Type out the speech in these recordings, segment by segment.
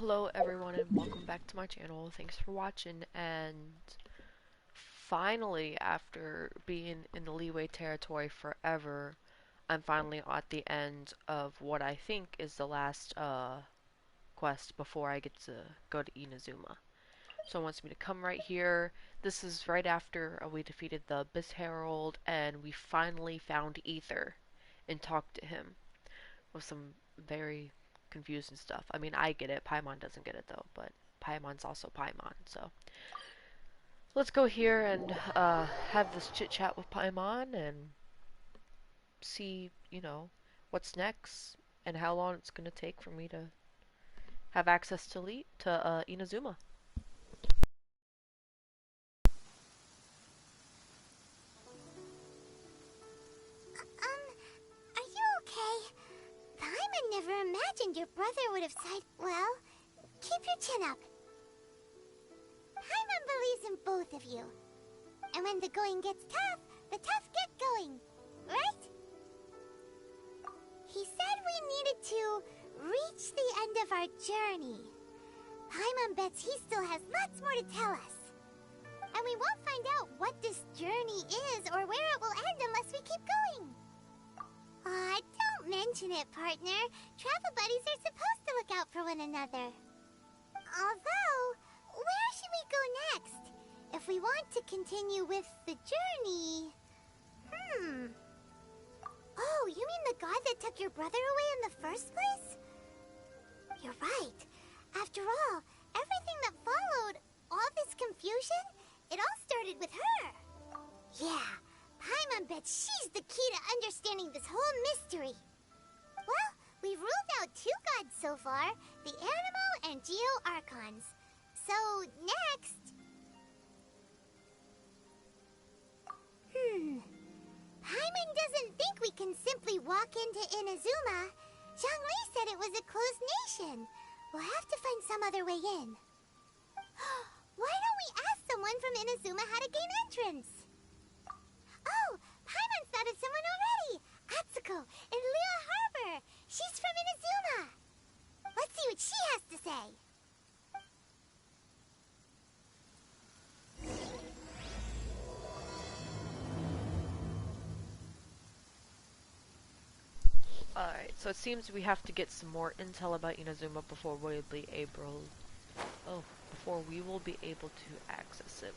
Hello everyone and welcome back to my channel. Thanks for watching, and finally, after being in the leeway territory forever, I'm finally at the end of what I think is the last quest before I get to go to Inazuma. So it wants me to come right here. This is right after we defeated the Abyss Herald and we finally found Ether and talked to him with some very confusing stuff. I mean, I get it. Paimon doesn't get it though, but Paimon's also Paimon, so let's go here and have this chit chat with Paimon and see, what's next and how long it's gonna take for me to have access to Inazuma. Are you okay? Paimon never imagined your brother would have sighed. Well, keep your chin up. Paimon believes in both of you. And when the going gets tough, the tough get going. Right? He said we needed to reach the end of our journey. Paimon bets he still has lots more to tell us. And we won't find out what this journey is or where it will end unless we keep going. Aw, don't mention it, partner. Travel buddies are supposed to look out for one another. Although, where should we go next? If we want to continue with the journey... Oh, you mean the god that took your brother away in the first place? You're right. After all, everything that followed, all this confusion, it all started with her. Yeah, Paimon bets she's the key to understanding this whole mystery. Well, we've ruled out two gods so far, the Animo and Geo Archons. So, next... Paimon doesn't think we can simply walk into Inazuma. Zhongli said it was a closed nation. We'll have to find some other way in. Why don't we ask someone from Inazuma how to gain entrance? Oh, Paimon thought of someone already! Atsuko in Liyue Harbor! She's from Inazuma! Let's see what she has to say! Alright, so it seems we have to get some more intel about Inazuma before we'll be able... before we will be able to access it.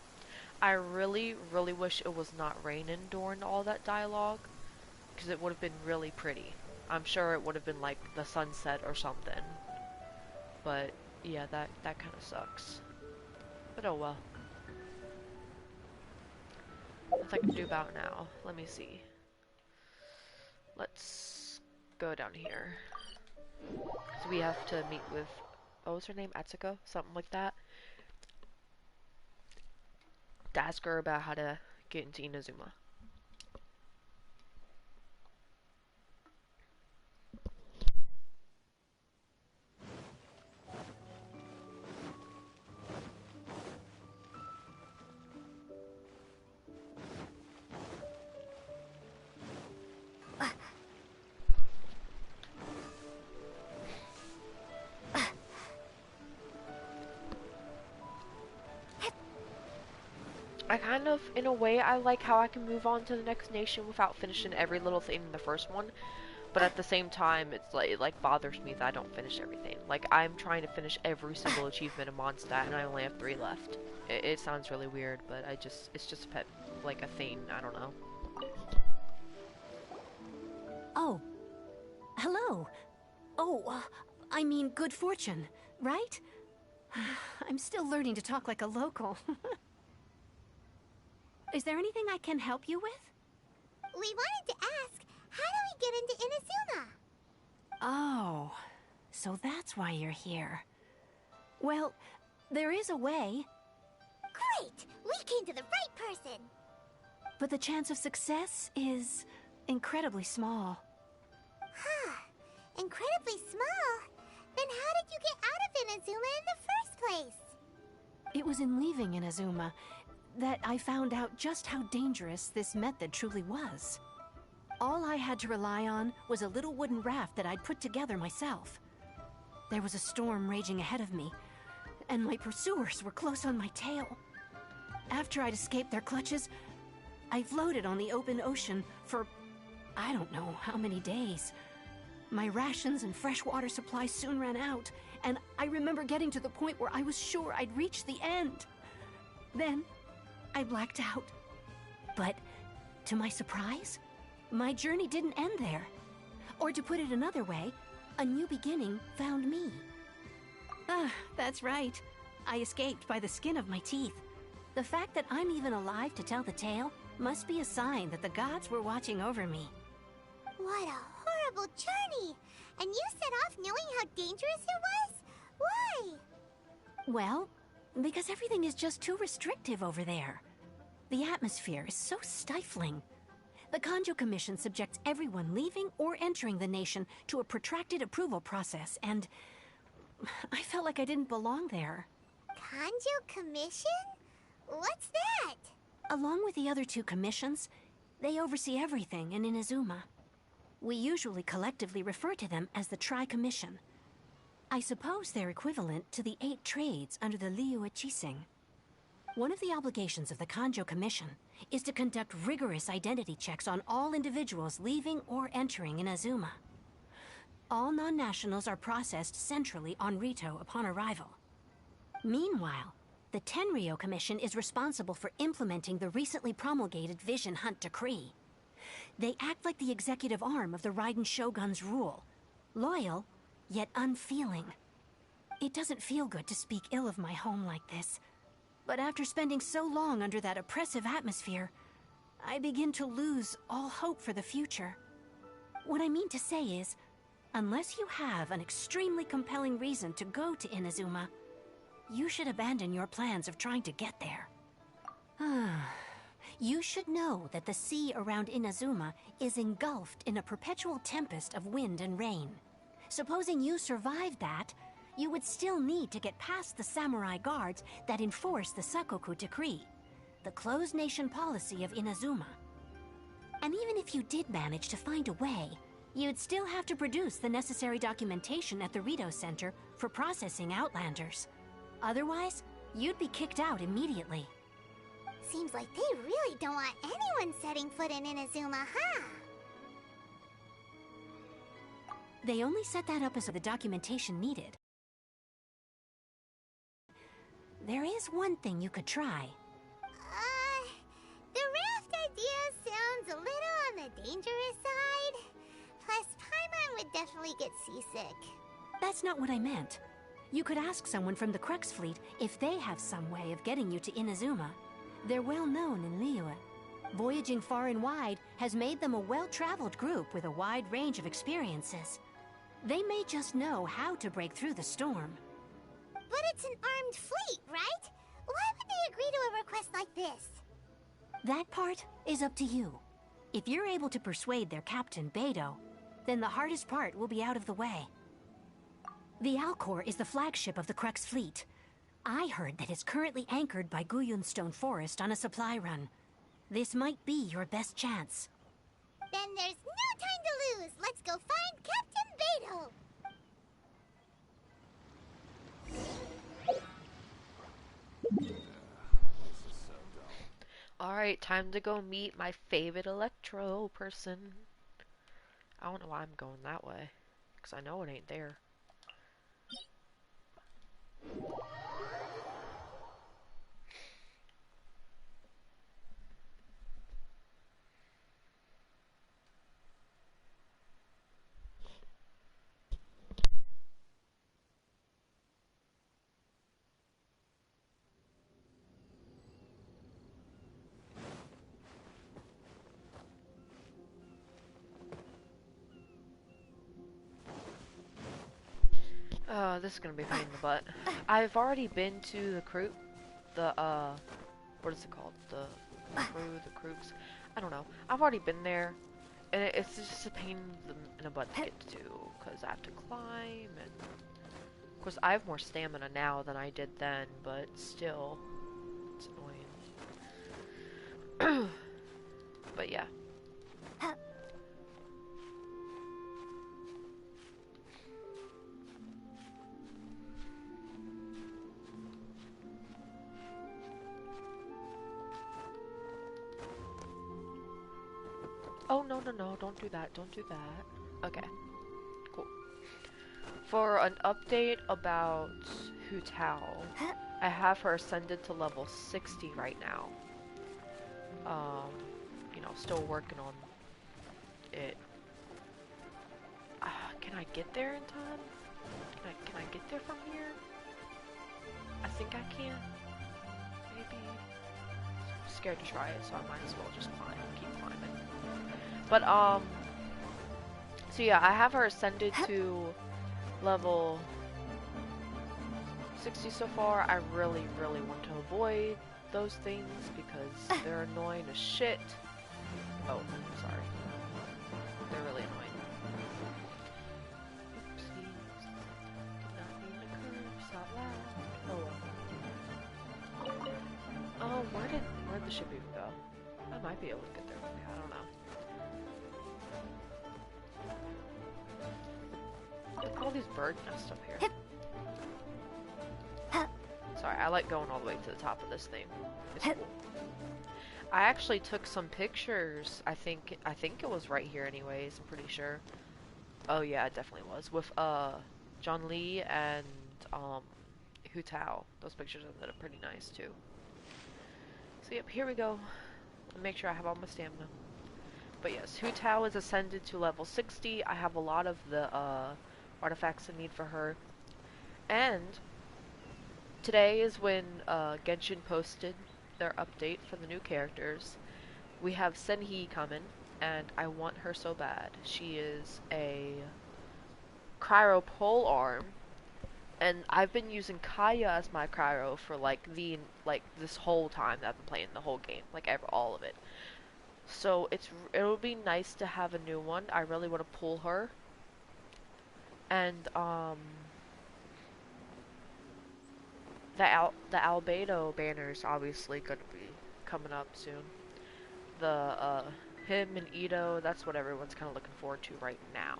I really, really wish it was not raining during all that dialogue, because it would have been really pretty. I'm sure it would have been like the sunset or something. But yeah, that kind of sucks. But oh well. What's I can do about now? Let me see. Let's go down here. So we have to meet with, what was her name? Atsuko? Something like that. To ask her about how to get into Inazuma. I kind of, in a way, I like how I can move on to the next nation without finishing every little thing in the first one. But at the same time, it's like, it like bothers me that I don't finish everything. Like, I'm trying to finish every single achievement in Mondstadt, and I only have 3 left. It sounds really weird, but it's just a pet, like a thing, I don't know. Oh. Hello. Oh, I mean good fortune, right? I'm still learning to talk like a local. Is there anything I can help you with? We wanted to ask, how do we get into Inazuma? Oh, so that's why you're here. Well, there is a way. Great! We came to the right person! But the chance of success is incredibly small. Huh. Incredibly small? Then how did you get out of Inazuma in the first place? It was in leaving Inazuma that I found out just how dangerous this method truly was. All I had to rely on was a little wooden raft that I'd put together myself. There was a storm raging ahead of me, and my pursuers were close on my tail. After I'd escaped their clutches, I floated on the open ocean for I don't know how many days. My rations and freshwater supply soon ran out, and I remember getting to the point where I was sure I'd reached the end. Then, I blacked out. But, to my surprise, my journey didn't end there. Or to put it another way, a new beginning found me. Ah, that's right. I escaped by the skin of my teeth. The fact that I'm even alive to tell the tale must be a sign that the gods were watching over me. What a horrible journey! And you set off knowing how dangerous it was? Why? Well, because everything is just too restrictive over there. The atmosphere is so stifling. The Kanjo Commission subjects everyone leaving or entering the nation to a protracted approval process, and I felt like I didn't belong there. Kanjo Commission? What's that? Along with the other two commissions, they oversee everything in Inazuma. We usually collectively refer to them as the Tri-Commission. I suppose they're equivalent to the 8 trades under the Liyue Chising. One of the obligations of the Kanjo Commission is to conduct rigorous identity checks on all individuals leaving or entering Inazuma. All non-nationals are processed centrally on Rito upon arrival. Meanwhile, the Tenryo Commission is responsible for implementing the recently promulgated Vision Hunt Decree. They act like the executive arm of the Raiden Shogun's rule. Loyal, yet unfeeling. It doesn't feel good to speak ill of my home like this. But after spending so long under that oppressive atmosphere, I begin to lose all hope for the future. What I mean to say is, unless you have an extremely compelling reason to go to Inazuma, you should abandon your plans of trying to get there. You should know that the sea around Inazuma is engulfed in a perpetual tempest of wind and rain. Supposing you survived that, you would still need to get past the samurai guards that enforce the Sakoku Decree, the closed nation policy of Inazuma. And even if you did manage to find a way, you'd still have to produce the necessary documentation at the Rito Center for processing Outlanders. Otherwise, you'd be kicked out immediately. Seems like they really don't want anyone setting foot in Inazuma, huh? They only set that up as the documentation needed. There is one thing you could try. The raft idea sounds a little on the dangerous side. Plus, Paimon would definitely get seasick. That's not what I meant. You could ask someone from the Crux fleet if they have some way of getting you to Inazuma. They're well known in Liyue. Voyaging far and wide has made them a well-traveled group with a wide range of experiences. They may just know how to break through the storm. But it's an armed fleet, right? Why would they agree to a request like this? That part is up to you. If you're able to persuade their captain, Beidou, then the hardest part will be out of the way. The Alcor is the flagship of the Crux fleet. I heard that it's currently anchored by Guyunstone Forest on a supply run. This might be your best chance. Then there's no time to lose. Let's go find Captain Beidou. Alright, time to go meet my favorite Electro person. I don't know why I'm going that way, because I know it ain't there. Oh, this is gonna be a pain in the butt. I've already been to the Crux, what is it called? The Crux? I don't know. I've already been there, and it's just a pain in the butt to get to, because I have to climb, and of course I have more stamina now than I did then, but still, it's annoying. But yeah. Oh, no, no, no, don't do that, don't do that. Okay, cool. For an update about Hu Tao, I have her ascended to level 60 right now. Um, still working on it. Can I get there in time? Can I get there from here? I think I can. Maybe. I'm scared to try it, so I might as well just climb. Keep climbing. But, so yeah, I have her ascended to level 60 so far. I really, really want to avoid those things because they're annoying as shit. Oh, sorry. They're really annoying. Oopsies. Did not mean to curse out loud. Oh well. Where'd the ship even go? I might be able to get there from here, I don't know. Look at all these bird nests up here. Sorry, I like going all the way to the top of this thing. It's cool. I actually took some pictures. I think it was right here anyways, I'm pretty sure. Oh yeah, it definitely was. With John Lee and Hu Tao. Those pictures ended up pretty nice too. So yep, here we go. Make sure I have all my stamina. But yes, Hu Tao is ascended to level 60. I have a lot of the artifacts I need for her. And today is when Genshin posted their update for the new characters. We have Senhi coming, and I want her so bad. She is a cryo pole arm, and I've been using Kaya as my cryo for like this whole time that I've been playing the whole game, like all of it. So it'll be nice to have a new one. I really want to pull her, and the Albedo banner is obviously gonna be coming up soon. The him and Ito, that's what everyone's kind of looking forward to right now.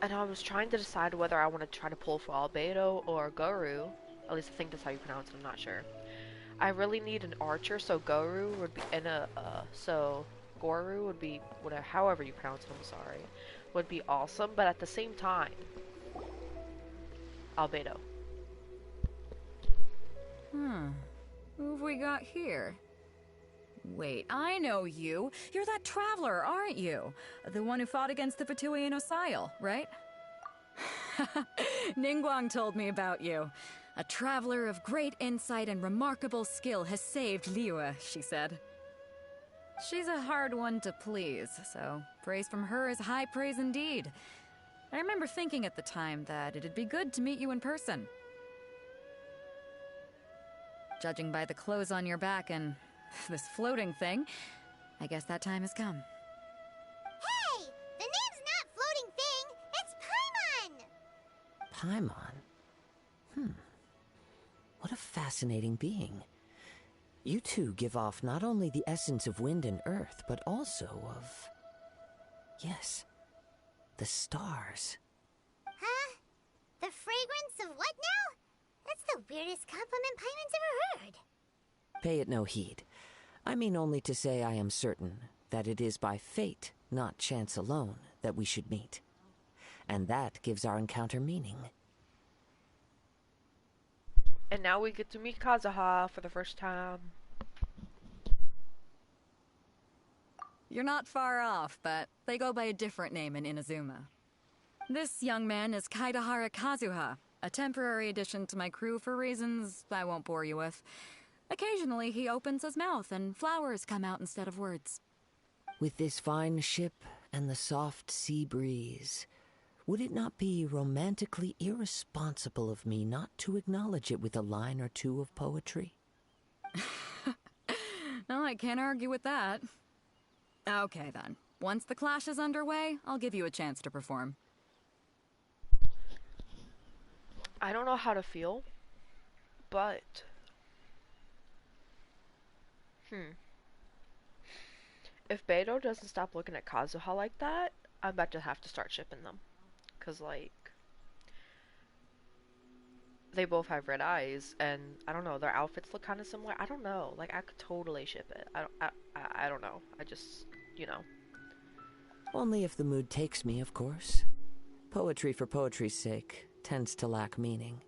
And I was trying to decide whether I want to try to pull for Albedo or Guru. At least I think that's how you pronounce it, I'm not sure. I really need an archer, so Guru would be Goru would be whatever, however you pronounce it, I'm sorry, would be awesome, but at the same time, Albedo. Who have we got here? Wait, I know you. You're that traveler, aren't you? The one who fought against the Fatuian Osile, right? Ningguang told me about you. A traveler of great insight and remarkable skill has saved Liyue, she said. She's a hard one to please, so praise from her is high praise indeed. I remember thinking at the time that it'd be good to meet you in person. Judging by the clothes on your back and this floating thing, I guess that time has come. Hey! The name's not Floating Thing! It's Paimon! Paimon? What a fascinating being. You two give off not only the essence of wind and earth, but also of... yes, the stars. Huh? The fragrance of what now? That's the weirdest compliment Paimon's ever heard. Pay it no heed. I mean only to say I am certain that it is by fate, not chance alone, that we should meet. And that gives our encounter meaning. And now we get to meet Kazuha for the first time. You're not far off, but they go by a different name in Inazuma. This young man is Kaidahara Kazuha, a temporary addition to my crew for reasons I won't bore you with. Occasionally he opens his mouth and flowers come out instead of words. With this fine ship and the soft sea breeze, would it not be romantically irresponsible of me not to acknowledge it with a line or two of poetry? No, I can't argue with that. Okay then. Once the clash is underway, I'll give you a chance to perform. I don't know how to feel, but... If Beidou doesn't stop looking at Kazuha like that, I'm about to have to start shipping them. Cause like... they both have red eyes, and I don't know, their outfits look kind of similar. I don't know. Like, I could totally ship it. I don't know. I just, you know. Only if the mood takes me, of course. Poetry for poetry's sake tends to lack meaning.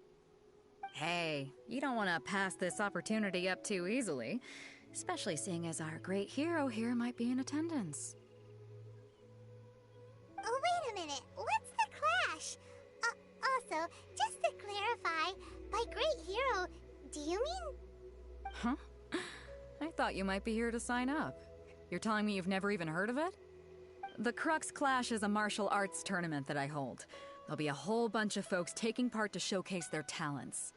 Hey, you don't want to pass this opportunity up too easily, especially seeing as our great hero here might be in attendance. Oh, wait a minute. What's the clash? Also, just to clarify, by great hero, do you mean? Huh? I thought you might be here to sign up. You're telling me you've never even heard of it? The Crux Clash is a martial arts tournament that I hold. There'll be a whole bunch of folks taking part to showcase their talents.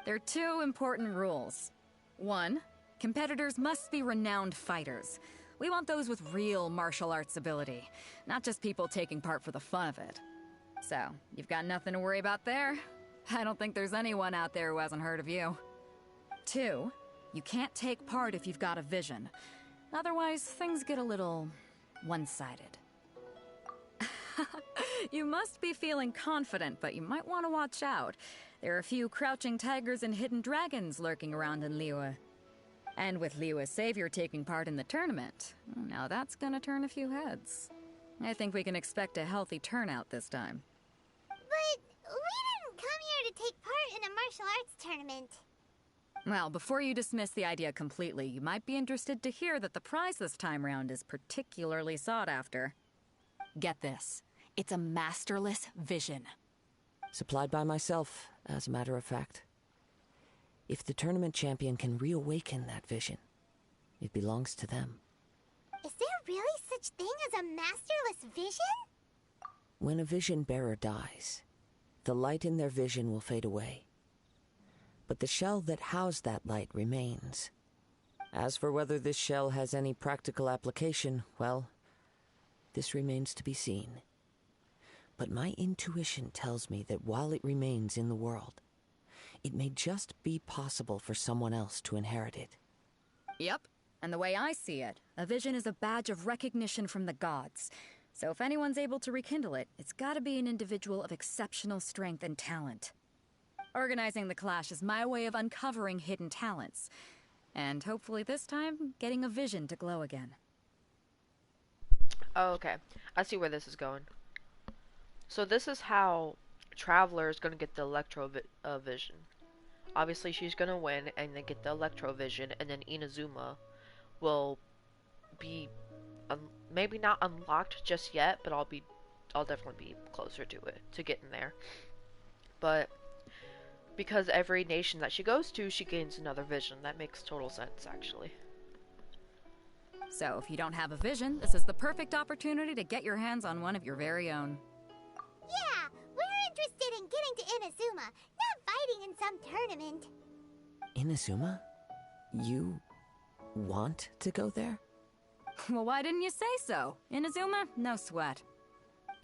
There are two important rules. One, competitors must be renowned fighters. We want those with real martial arts ability, not just people taking part for the fun of it. So, you've got nothing to worry about there. I don't think there's anyone out there who hasn't heard of you. Two, you can't take part if you've got a vision. Otherwise, things get a little one-sided. You must be feeling confident, but you might want to watch out. There are a few crouching tigers and hidden dragons lurking around in Liyue. And with Liyue's savior taking part in the tournament, now that's gonna turn a few heads. I think we can expect a healthy turnout this time. But we didn't come here to take part in a martial arts tournament. Well, before you dismiss the idea completely, you might be interested to hear that the prize this time round is particularly sought after. Get this. It's a masterless vision. Supplied by myself, as a matter of fact. If the tournament champion can reawaken that vision, it belongs to them. Is there really such thing as a masterless vision? When a vision bearer dies, the light in their vision will fade away. But the shell that housed that light remains. As for whether this shell has any practical application, well, this remains to be seen. But my intuition tells me that while it remains in the world, it may just be possible for someone else to inherit it. Yep. And the way I see it, a vision is a badge of recognition from the gods. So if anyone's able to rekindle it, it's gotta be an individual of exceptional strength and talent. Organizing the clash is my way of uncovering hidden talents. And hopefully this time, getting a vision to glow again. Oh, okay. I see where this is going. So this is how Traveler is going to get the vision. Obviously, she's going to win and then get the Electrovision, and then Inazuma will be maybe not unlocked just yet, but I'll definitely be closer to it, to getting there. But because every nation that she goes to, she gains another vision. That makes total sense, actually. So if you don't have a vision, this is the perfect opportunity to get your hands on one of your very own. Yeah, we're interested in getting to Inazuma, not fighting in some tournament. Inazuma? You want to go there? Well, why didn't you say so? Inazuma? No sweat.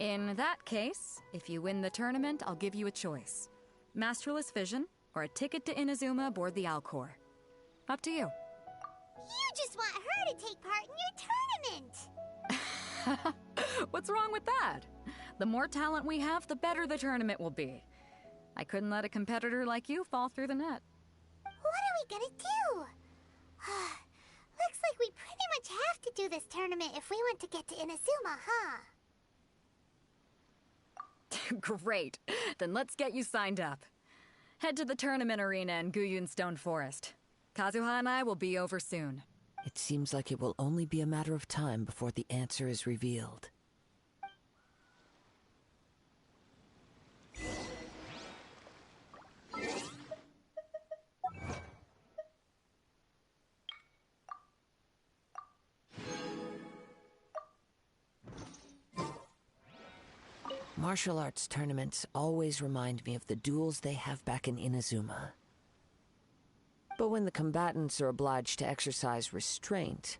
In that case, if you win the tournament, I'll give you a choice. Masterless Vision, or a ticket to Inazuma aboard the Alcor. Up to you. You just want her to take part in your tournament! What's wrong with that? The more talent we have, the better the tournament will be. I couldn't let a competitor like you fall through the net. What are we gonna do? Looks like we pretty much have to do this tournament if we want to get to Inazuma, huh? Great. Then let's get you signed up. Head to the tournament arena in Guyun Stone Forest. Kazuha and I will be over soon. It seems like it will only be a matter of time before the answer is revealed. Martial arts tournaments always remind me of the duels they have back in Inazuma. But when the combatants are obliged to exercise restraint,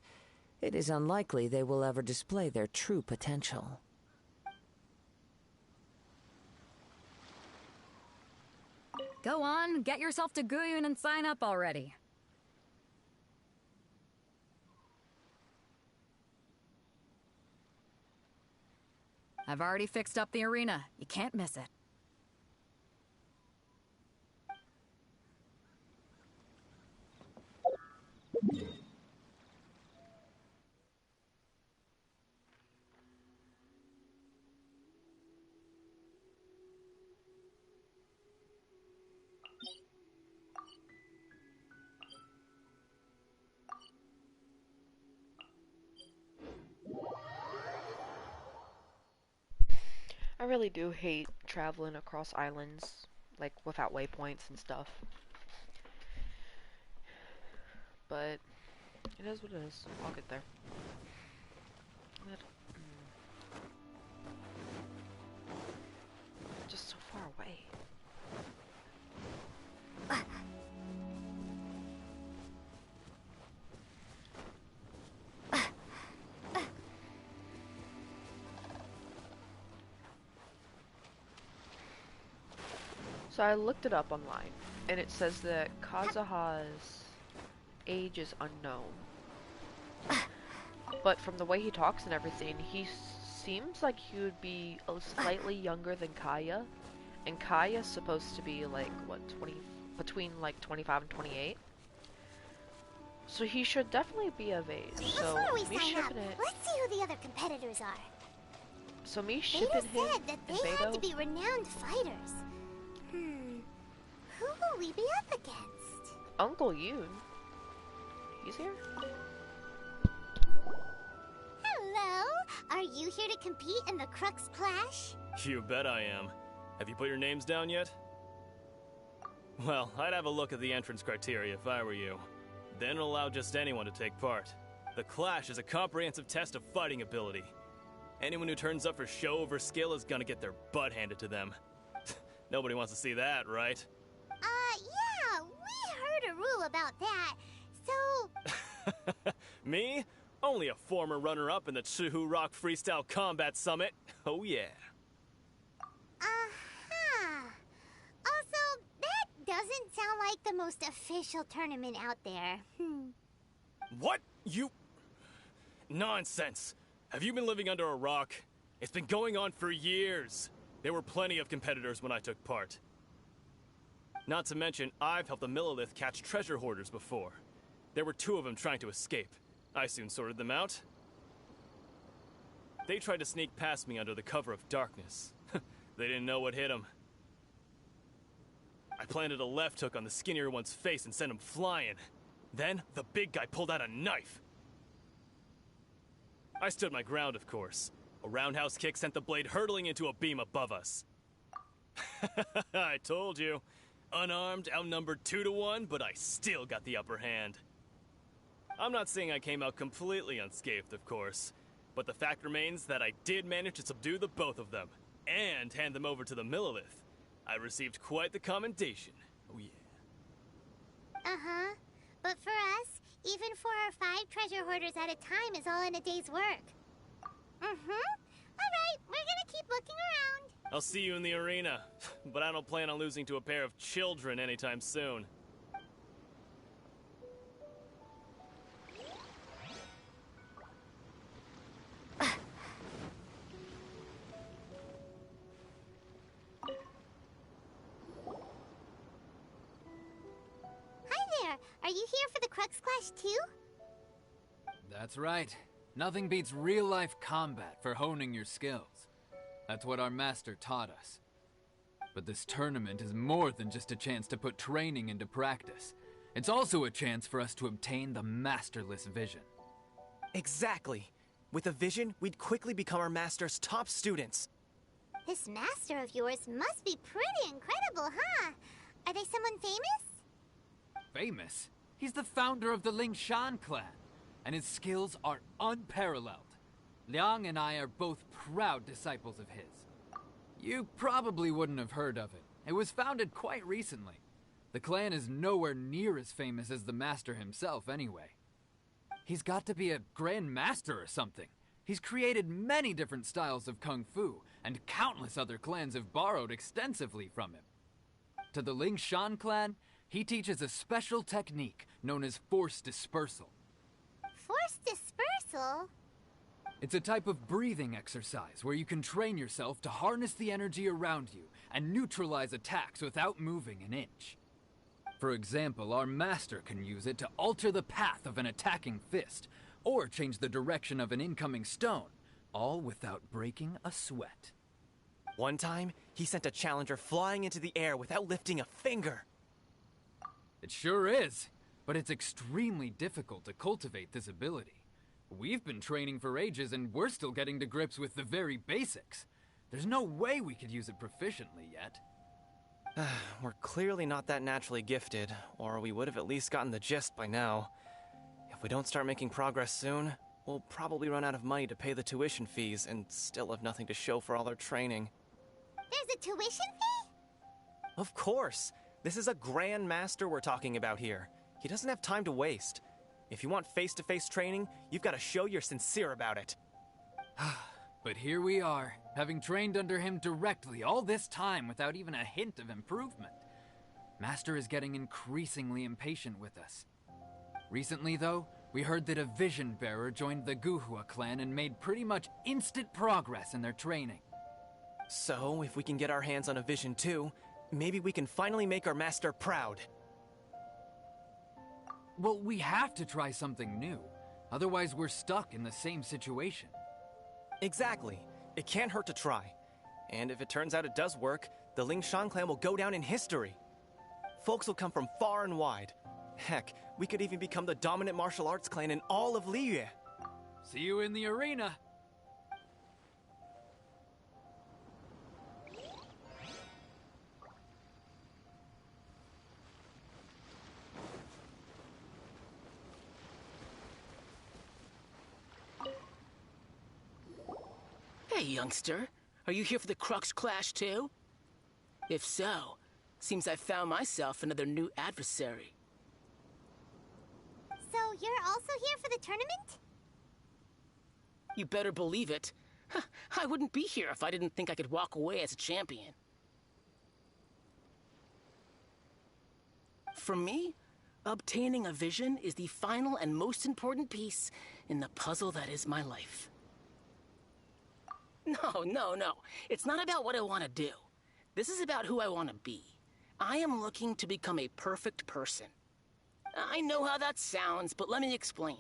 it is unlikely they will ever display their true potential. Go on, get yourself to Guyun and sign up already. I've already fixed up the arena. You can't miss it. I really do hate traveling across islands, like without waypoints and stuff. But it is what it is. I'll get there. But, just so far away. So I looked it up online, and it says that Kazuha's age is unknown. But from the way he talks and everything, he seems like he would be slightly younger than Kaya. And Kaya's supposed to be like, what, 20, between like 25 and 28. So he should definitely be of age. So Before we me sign up, shipping it. let's see who the other competitors are. So me Beta shipping him said that and they had to Beto. be renowned fighters. Who will we be up against? Uncle Yoon. He's here. Hello! Are you here to compete in the Crux Clash? You bet I am. Have you put your names down yet? Well, I'd have a look at the entrance criteria if I were you. Then allow just anyone to take part. The Clash is a comprehensive test of fighting ability. Anyone who turns up for show over skill is gonna get their butt handed to them. Nobody wants to see that, right? Yeah, we heard a rule about that. So, Me? Only a former runner-up in the Chihu Rock Freestyle Combat Summit. Oh yeah. Also, that doesn't sound like the most official tournament out there. What? You... Nonsense. Have you been living under a rock? It's been going on for years. There were plenty of competitors when I took part. Not to mention, I've helped the Millilith catch treasure hoarders before. There were 2 of them trying to escape. I soon sorted them out. They tried to sneak past me under the cover of darkness. They didn't know what hit them. I planted a left hook on the skinnier one's face and sent him flying. Then, the big guy pulled out a knife. I stood my ground, of course. A roundhouse kick sent the blade hurtling into a beam above us. I told you. Unarmed, outnumbered 2 to 1, but I still got the upper hand. I'm not saying I came out completely unscathed, of course, but the fact remains that I did manage to subdue the both of them, and hand them over to the Millilith. I received quite the commendation. Oh yeah. Uh-huh. But for us, even 4 or 5 treasure hoarders at a time is all in a day's work. Alright, we're gonna keep looking around. I'll see you in the arena, but I don't plan on losing to a pair of children anytime soon. Hi there, are you here for the Crux Clash too? That's right. Nothing beats real-life combat for honing your skills. That's what our master taught us. But this tournament is more than just a chance to put training into practice. It's also a chance for us to obtain the masterless vision. Exactly. With a vision, we'd quickly become our master's top students. This master of yours must be pretty incredible, huh? Are they someone famous? Famous? He's the founder of the Lingshan clan, and his skills are unparalleled. Liang and I are both proud disciples of his. You probably wouldn't have heard of it. It was founded quite recently. The clan is nowhere near as famous as the master himself, anyway. He's got to be a grand master or something. He's created many different styles of kung fu, and countless other clans have borrowed extensively from him. To the Lingshan clan, he teaches a special technique known as force dispersal. Force dispersal? It's a type of breathing exercise where you can train yourself to harness the energy around you and neutralize attacks without moving an inch. For example, our master can use it to alter the path of an attacking fist, or change the direction of an incoming stone, all without breaking a sweat. One time, he sent a challenger flying into the air without lifting a finger. It sure is, but it's extremely difficult to cultivate this ability. We've been training for ages and we're still getting to grips with the very basics. There's no way we could use it proficiently yet. We're clearly not that naturally gifted, or we would have at least gotten the gist by now. If we don't start making progress soon, we'll probably run out of money to pay the tuition fees and still have nothing to show for all our training. There's a tuition fee? Of course! This is a Grand Master we're talking about here. He doesn't have time to waste. If you want face-to-face training, you've got to show you're sincere about it. But here we are, having trained under him directly all this time without even a hint of improvement. Master is getting increasingly impatient with us. Recently, though, we heard that a Vision Bearer joined the Guhua clan and made pretty much instant progress in their training. So, if we can get our hands on a Vision too, maybe we can finally make our master proud. Well, we have to try something new. Otherwise, we're stuck in the same situation. Exactly. It can't hurt to try. And if it turns out it does work, the Lingshan clan will go down in history. Folks will come from far and wide. Heck, we could even become the dominant martial arts clan in all of Liyue. See you in the arena! Hey, youngster. Are you here for the Crux clash, too? If so, seems I found myself another new adversary. So you're also here for the tournament? You better believe it. I wouldn't be here if I didn't think I could walk away as a champion. For me, obtaining a vision is the final and most important piece in the puzzle that is my life. No. It's not about what I want to do. This is about who I want to be. I am looking to become a perfect person. I know how that sounds, but let me explain.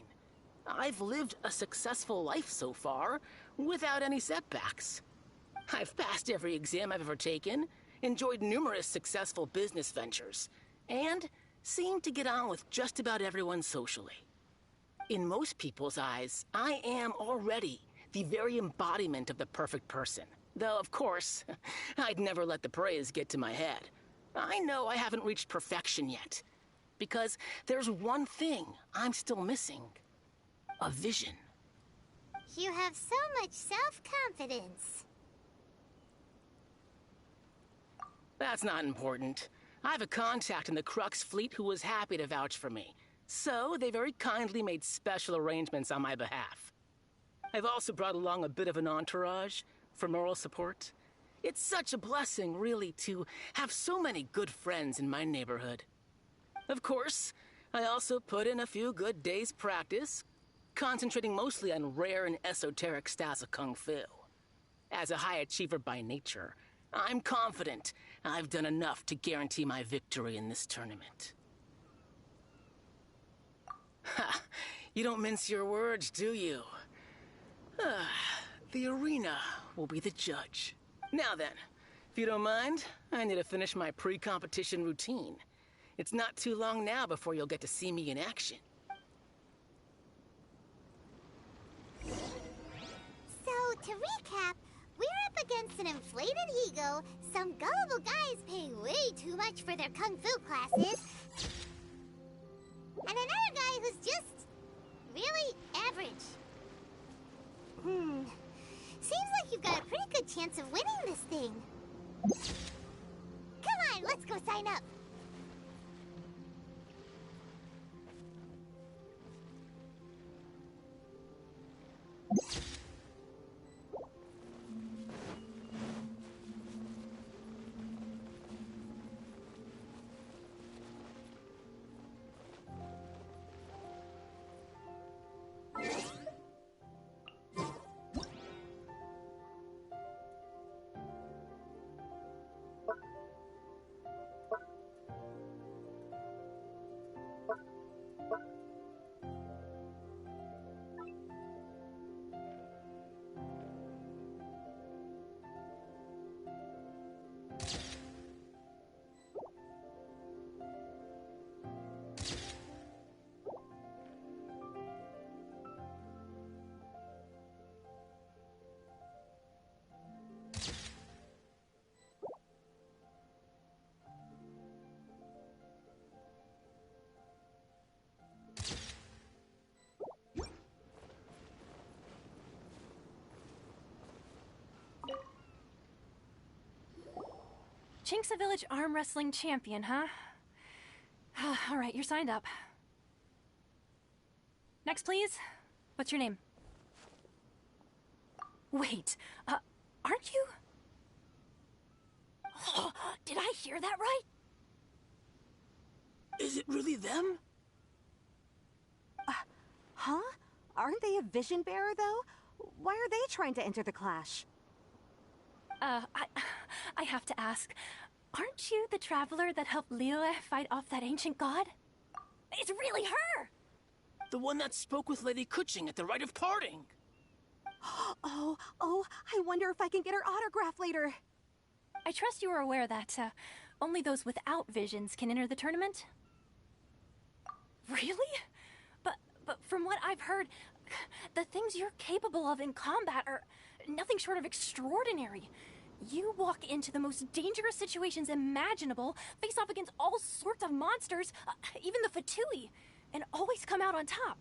I've lived a successful life so far, without any setbacks. I've passed every exam I've ever taken, enjoyed numerous successful business ventures, and seem to get on with just about everyone socially. In most people's eyes, I am already the very embodiment of the perfect person. Though, of course, I'd never let the praise get to my head. I know I haven't reached perfection yet, because there's one thing I'm still missing. A vision. You have so much self-confidence. That's not important. I have a contact in the Crux fleet who was happy to vouch for me, so they very kindly made special arrangements on my behalf. I've also brought along a bit of an entourage for moral support. It's such a blessing, really, to have so many good friends in my neighborhood. Of course, I also put in a few good days' practice, concentrating mostly on rare and esoteric styles of Kung Fu. As a high achiever by nature, I'm confident I've done enough to guarantee my victory in this tournament. Ha! You don't mince your words, do you? The arena will be the judge. Now then, if you don't mind, I need to finish my pre-competition routine. It's not too long now before you'll get to see me in action. So, to recap, we're up against an inflated ego, some gullible guys paying way too much for their kung fu classes, and another guy who's just really average. Seems like you've got a pretty good chance of winning this thing. Come on, let's go sign up. Chinksa Village arm wrestling champion, huh? Alright, you're signed up. Next, please. What's your name? Wait, aren't you? Oh, did I hear that right? Is it really them? Huh? Aren't they a vision bearer, though? Why are they trying to enter the clash? I have to ask, aren't you the traveler that helped Liyue fight off that ancient god? It's really her! The one that spoke with Lady Kuching at the rite of parting. Oh, I wonder if I can get her autograph later. I trust you are aware that, only those without visions can enter the tournament? Really? But from what I've heard, the things you're capable of in combat are nothing short of extraordinary. You walk into the most dangerous situations imaginable, face off against all sorts of monsters, even the Fatui, and always come out on top.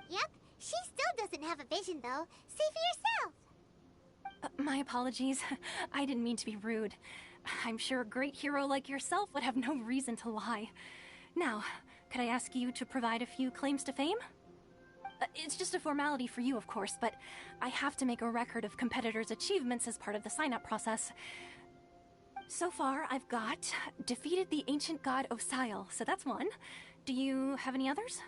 Yep, she still doesn't have a vision, though. Say for yourself. My apologies. I didn't mean to be rude. I'm sure a great hero like yourself would have no reason to lie. Now, could I ask you to provide a few claims to fame? It's just a formality for you, of course, but I have to make a record of competitors' achievements as part of the sign-up process. So far, I've got defeated the ancient god Osial, so that's one. Do you have any others?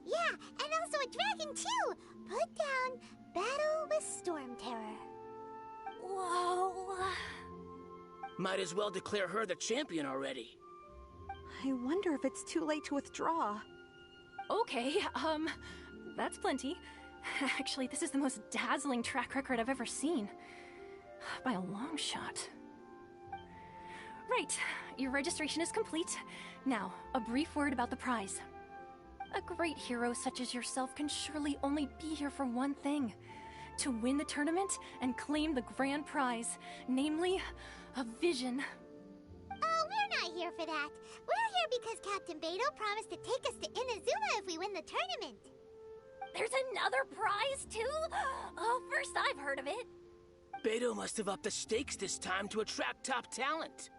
Yeah, and also a dragon, too! Put down Battle with Storm Terror. Whoa. Might as well declare her the champion already. I wonder if it's too late to withdraw. Okay, that's plenty. Actually, this is the most dazzling track record I've ever seen. By a long shot. Right, your registration is complete. Now, a brief word about the prize. A great hero such as yourself can surely only be here for one thing. To win the tournament and claim the grand prize, namely, a vision. Oh, we're not here for that. We're here because Captain Beidou promised to take us to Inazuma if we win the tournament. There's another prize, too? Oh, first I've heard of it. Beidou must have upped the stakes this time to attract top talent.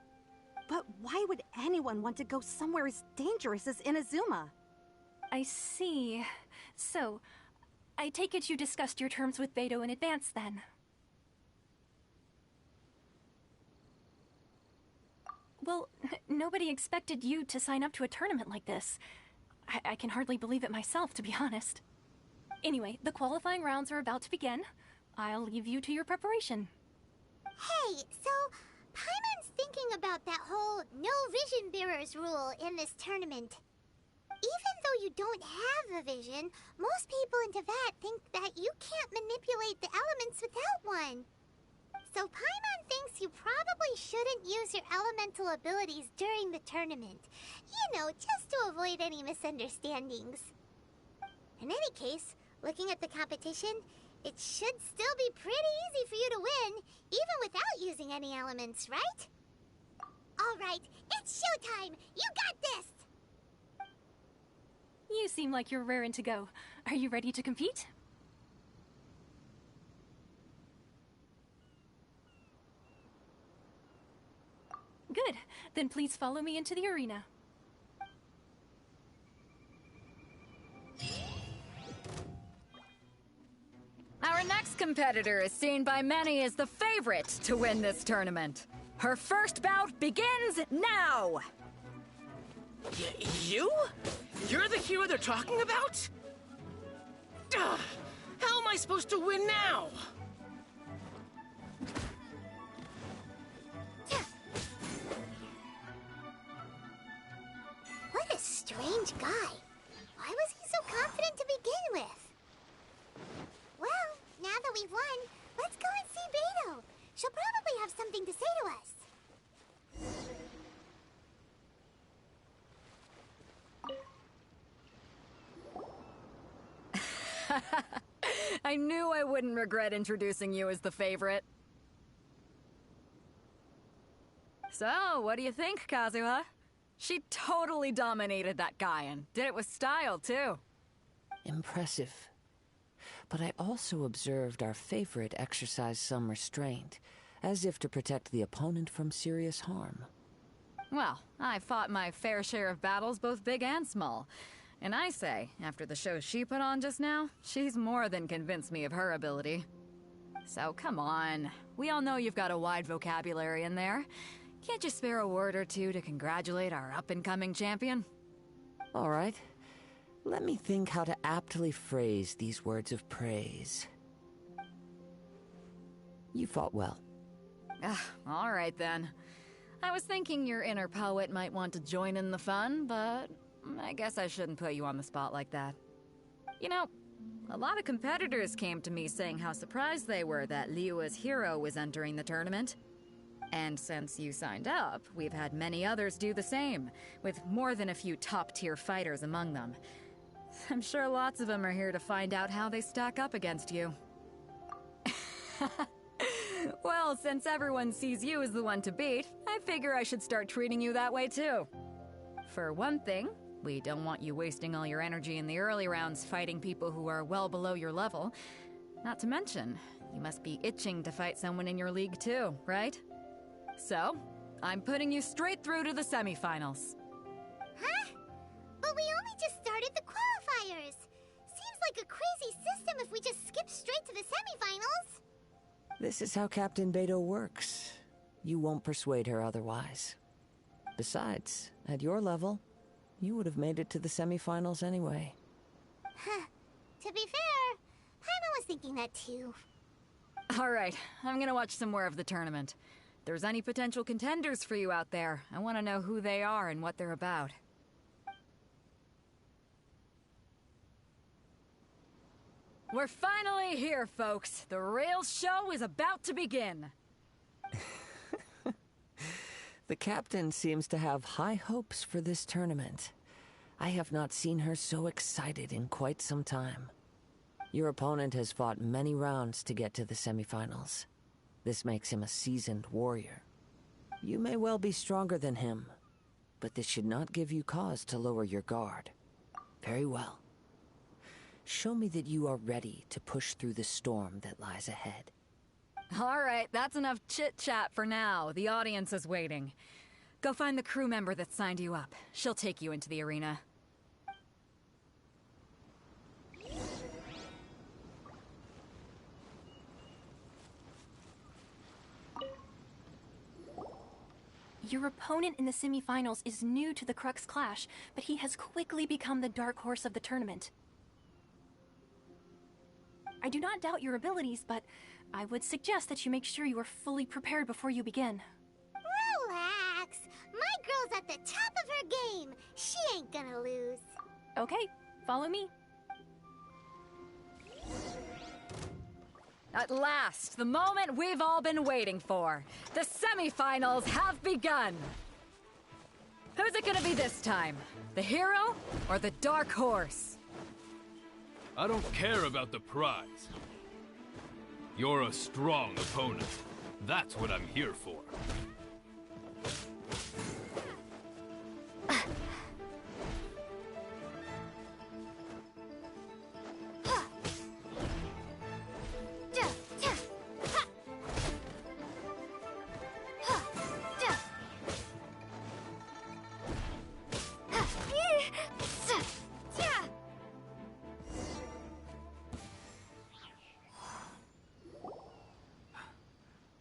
But why would anyone want to go somewhere as dangerous as Inazuma? I see. So, I take it you discussed your terms with Beidou in advance, then? Well, nobody expected you to sign up to a tournament like this. I can hardly believe it myself, to be honest. Anyway, the qualifying rounds are about to begin. I'll leave you to your preparation. Hey, so Paimon's thinking about that whole no vision bearers rule in this tournament. Even though you don't have a vision, most people in Teyvat think that you can't manipulate the elements without one. So Paimon thinks you probably shouldn't use your elemental abilities during the tournament. You know, just to avoid any misunderstandings. In any case, looking at the competition, it should still be pretty easy for you to win, even without using any elements, right? Alright, it's showtime! You got this! You seem like you're raring to go. Are you ready to compete? Good. Then please follow me into the arena. Our next competitor is seen by many as the favorite to win this tournament. Her first bout begins now! You? You're the hero they're talking about? Ugh, how am I supposed to win now? What a strange guy. Why was he so confident to begin with? Well, now that we've won, let's go and see Beidou. She'll probably have something to say to us. I knew I wouldn't regret introducing you as the favorite. So, what do you think, Kazuha? She totally dominated that guy and did it with style, too. Impressive. But I also observed our favorite exercise some restraint, as if to protect the opponent from serious harm. Well, I fought my fair share of battles, both big and small. And I say, after the show she put on just now, she's more than convinced me of her ability. So come on, we all know you've got a wide vocabulary in there. Can't you spare a word or two to congratulate our up-and-coming champion? All right. Let me think how to aptly phrase these words of praise. You fought well. All right then. I was thinking your inner poet might want to join in the fun, but I guess I shouldn't put you on the spot like that. You know, a lot of competitors came to me saying how surprised they were that Liyue's hero was entering the tournament. And since you signed up, we've had many others do the same, with more than a few top-tier fighters among them. I'm sure lots of them are here to find out how they stack up against you. Well, since everyone sees you as the one to beat, I figure I should start treating you that way too. For one thing, we don't want you wasting all your energy in the early rounds fighting people who are well below your level. Not to mention, you must be itching to fight someone in your league too, right? So, I'm putting you straight through to the semifinals. Huh? But we only just started the qualifiers. Seems like a crazy system if we just skip straight to the semifinals. This is how Captain Beto works. You won't persuade her otherwise. Besides, at your level, you would have made it to the semifinals anyway. Huh. To be fair, Paimon was thinking that too. Alright, I'm gonna watch some more of the tournament. If there's any potential contenders for you out there, I want to know who they are and what they're about. We're finally here, folks. The real show is about to begin. The captain seems to have high hopes for this tournament. I have not seen her so excited in quite some time. Your opponent has fought many rounds to get to the semifinals. This makes him a seasoned warrior. You may well be stronger than him, but this should not give you cause to lower your guard. Very well. Show me that you are ready to push through the storm that lies ahead. Alright, that's enough chit-chat for now. The audience is waiting. Go find the crew member that signed you up. She'll take you into the arena. Your opponent in the semifinals is new to the Crux clash, but he has quickly become the dark horse of the tournament. I do not doubt your abilities, but I would suggest that you make sure you are fully prepared before you begin. Relax. My girl's at the top of her game. She ain't gonna lose. Okay, follow me. At last, the moment we've all been waiting for. The semifinals have begun. Who's it gonna be this time? The hero or the dark horse? I don't care about the prize. You're a strong opponent. That's what I'm here for.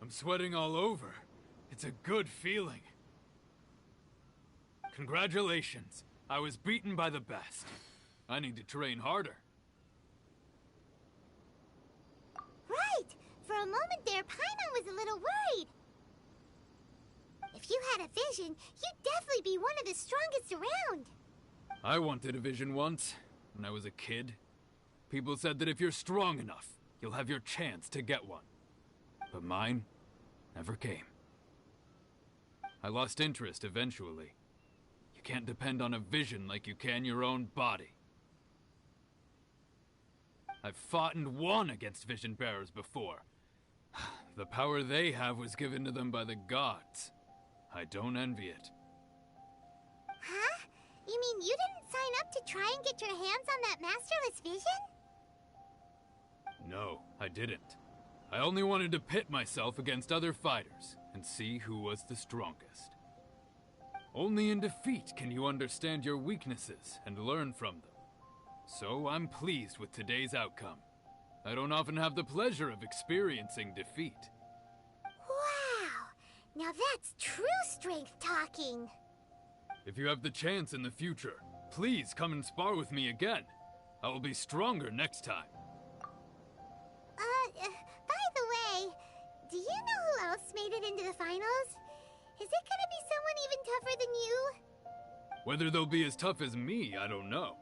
I'm sweating all over. It's a good feeling. Congratulations. I was beaten by the best. I need to train harder. Right! For a moment there, Paimon was a little worried. If you had a vision, you'd definitely be one of the strongest around. I wanted a vision once, when I was a kid. People said that if you're strong enough, you'll have your chance to get one. But mine never came. I lost interest eventually. You can't depend on a vision like you can your own body. I've fought and won against vision bearers before. The power they have was given to them by the gods. I don't envy it. Huh? You mean you didn't sign up to try and get your hands on that masterless vision? No, I didn't. I only wanted to pit myself against other fighters and see who was the strongest. Only in defeat can you understand your weaknesses and learn from them. So I'm pleased with today's outcome. I don't often have the pleasure of experiencing defeat. Wow! Now that's true strength talking. If you have the chance in the future, please come and spar with me again. I will be stronger next time. By the way, do you know who else made it into the finals? Is it gonna be someone even tougher than you? Whether they'll be as tough as me, I don't know.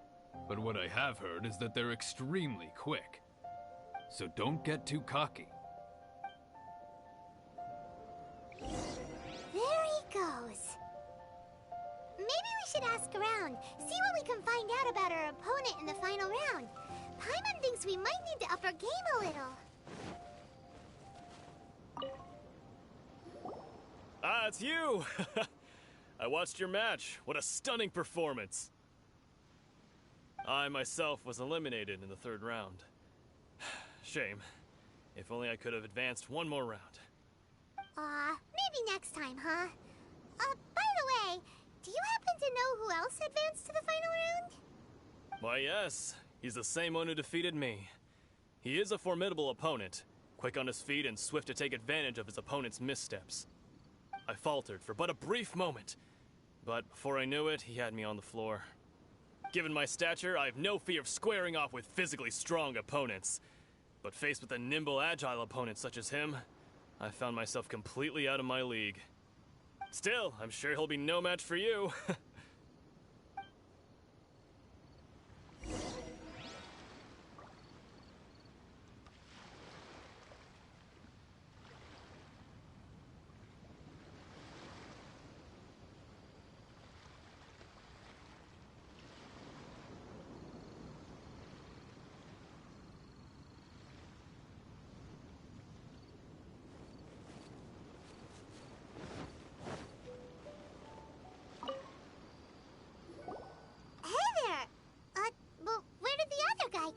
But what I have heard is that they're extremely quick. So don't get too cocky. There he goes. Maybe we should ask around, see what we can find out about our opponent in the final round. Paimon thinks we might need to up our game a little. Ah, it's you! I watched your match. What a stunning performance. I myself was eliminated in the third round. Shame. If only I could have advanced one more round. Maybe next time, huh? By the way, do you happen to know who else advanced to the final round? Why, yes. He's the same one who defeated me. He is a formidable opponent, quick on his feet and swift to take advantage of his opponent's missteps. I faltered for but a brief moment, but before I knew it, he had me on the floor. Given my stature, I have no fear of squaring off with physically strong opponents. But faced with a nimble, agile opponent such as him, I found myself completely out of my league. Still, I'm sure he'll be no match for you.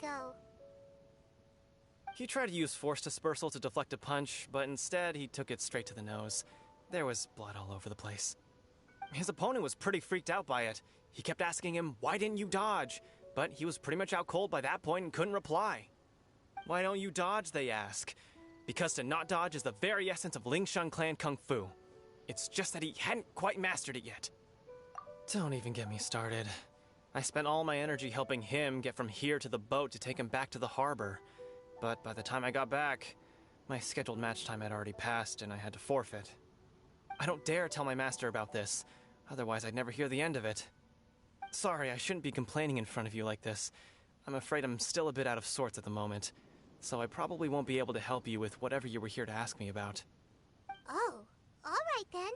Go. He tried to use force dispersal to deflect a punch, but instead he took it straight to the nose. There was blood all over the place. His opponent was pretty freaked out by it. He kept asking him, "Why didn't you dodge?" But he was pretty much out cold by that point and couldn't reply. "Why don't you dodge?" they ask. Because to not dodge is the very essence of Lingshan clan kung fu. It's just that he hadn't quite mastered it yet. Don't even get me started. I spent all my energy helping him get from here to the boat to take him back to the harbor. But by the time I got back, my scheduled match time had already passed and I had to forfeit. I don't dare tell my master about this, otherwise I'd never hear the end of it. Sorry, I shouldn't be complaining in front of you like this. I'm afraid I'm still a bit out of sorts at the moment, so I probably won't be able to help you with whatever you were here to ask me about. Oh, alright then.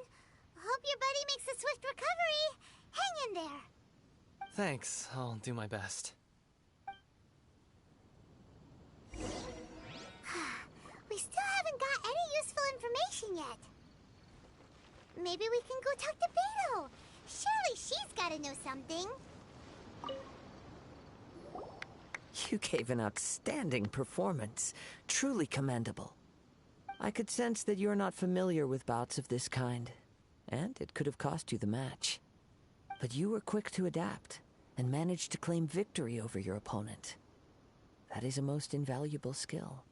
Hope your buddy makes a swift recovery. Hang in there. Thanks, I'll do my best. We still haven't got any useful information yet. Maybe we can go talk to Beto. Surely she's gotta know something. You gave an outstanding performance. Truly commendable. I could sense that you're not familiar with bouts of this kind, and it could have cost you the match. But you were quick to adapt, and managed to claim victory over your opponent. That is a most invaluable skill.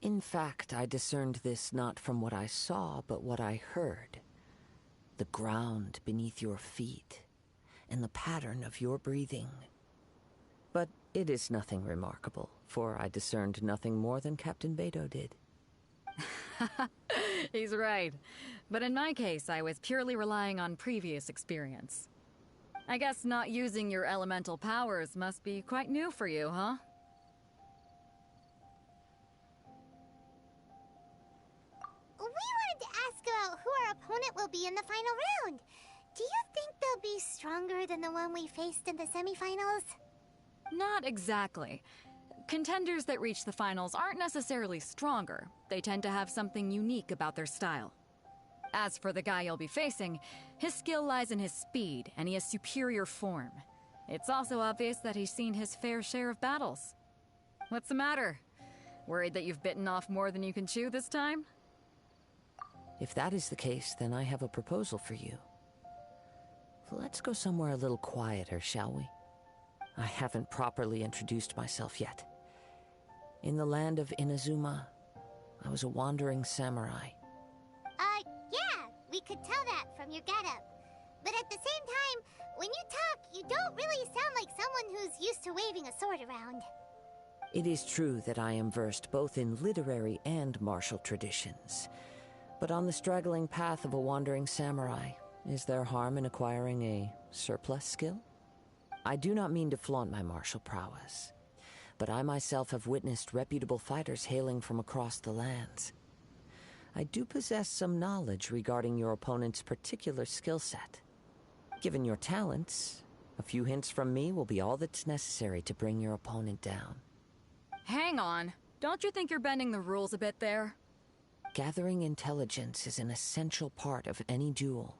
In fact, I discerned this not from what I saw, but what I heard. The ground beneath your feet, and the pattern of your breathing. But it is nothing remarkable, for I discerned nothing more than Captain Beto did. He's right. But in my case, I was purely relying on previous experience. I guess not using your elemental powers must be quite new for you, huh? We wanted to ask about who our opponent will be in the final round. Do you think they'll be stronger than the one we faced in the semifinals? Not exactly. Contenders that reach the finals aren't necessarily stronger. They tend to have something unique about their style. As for the guy you'll be facing, his skill lies in his speed, and he has superior form. It's also obvious that he's seen his fair share of battles. What's the matter? Worried that you've bitten off more than you can chew this time? If that is the case, then I have a proposal for you. Let's go somewhere a little quieter, shall we? I haven't properly introduced myself yet. In the land of Inazuma, I was a wandering samurai. Yeah, we could tell that from your getup. But at the same time, when you talk, you don't really sound like someone who's used to waving a sword around. It is true that I am versed both in literary and martial traditions. But on the straggling path of a wandering samurai, is there harm in acquiring a surplus skill? I do not mean to flaunt my martial prowess, but I myself have witnessed reputable fighters hailing from across the lands. I do possess some knowledge regarding your opponent's particular skill set. Given your talents, a few hints from me will be all that's necessary to bring your opponent down. Hang on. Don't you think you're bending the rules a bit there? Gathering intelligence is an essential part of any duel.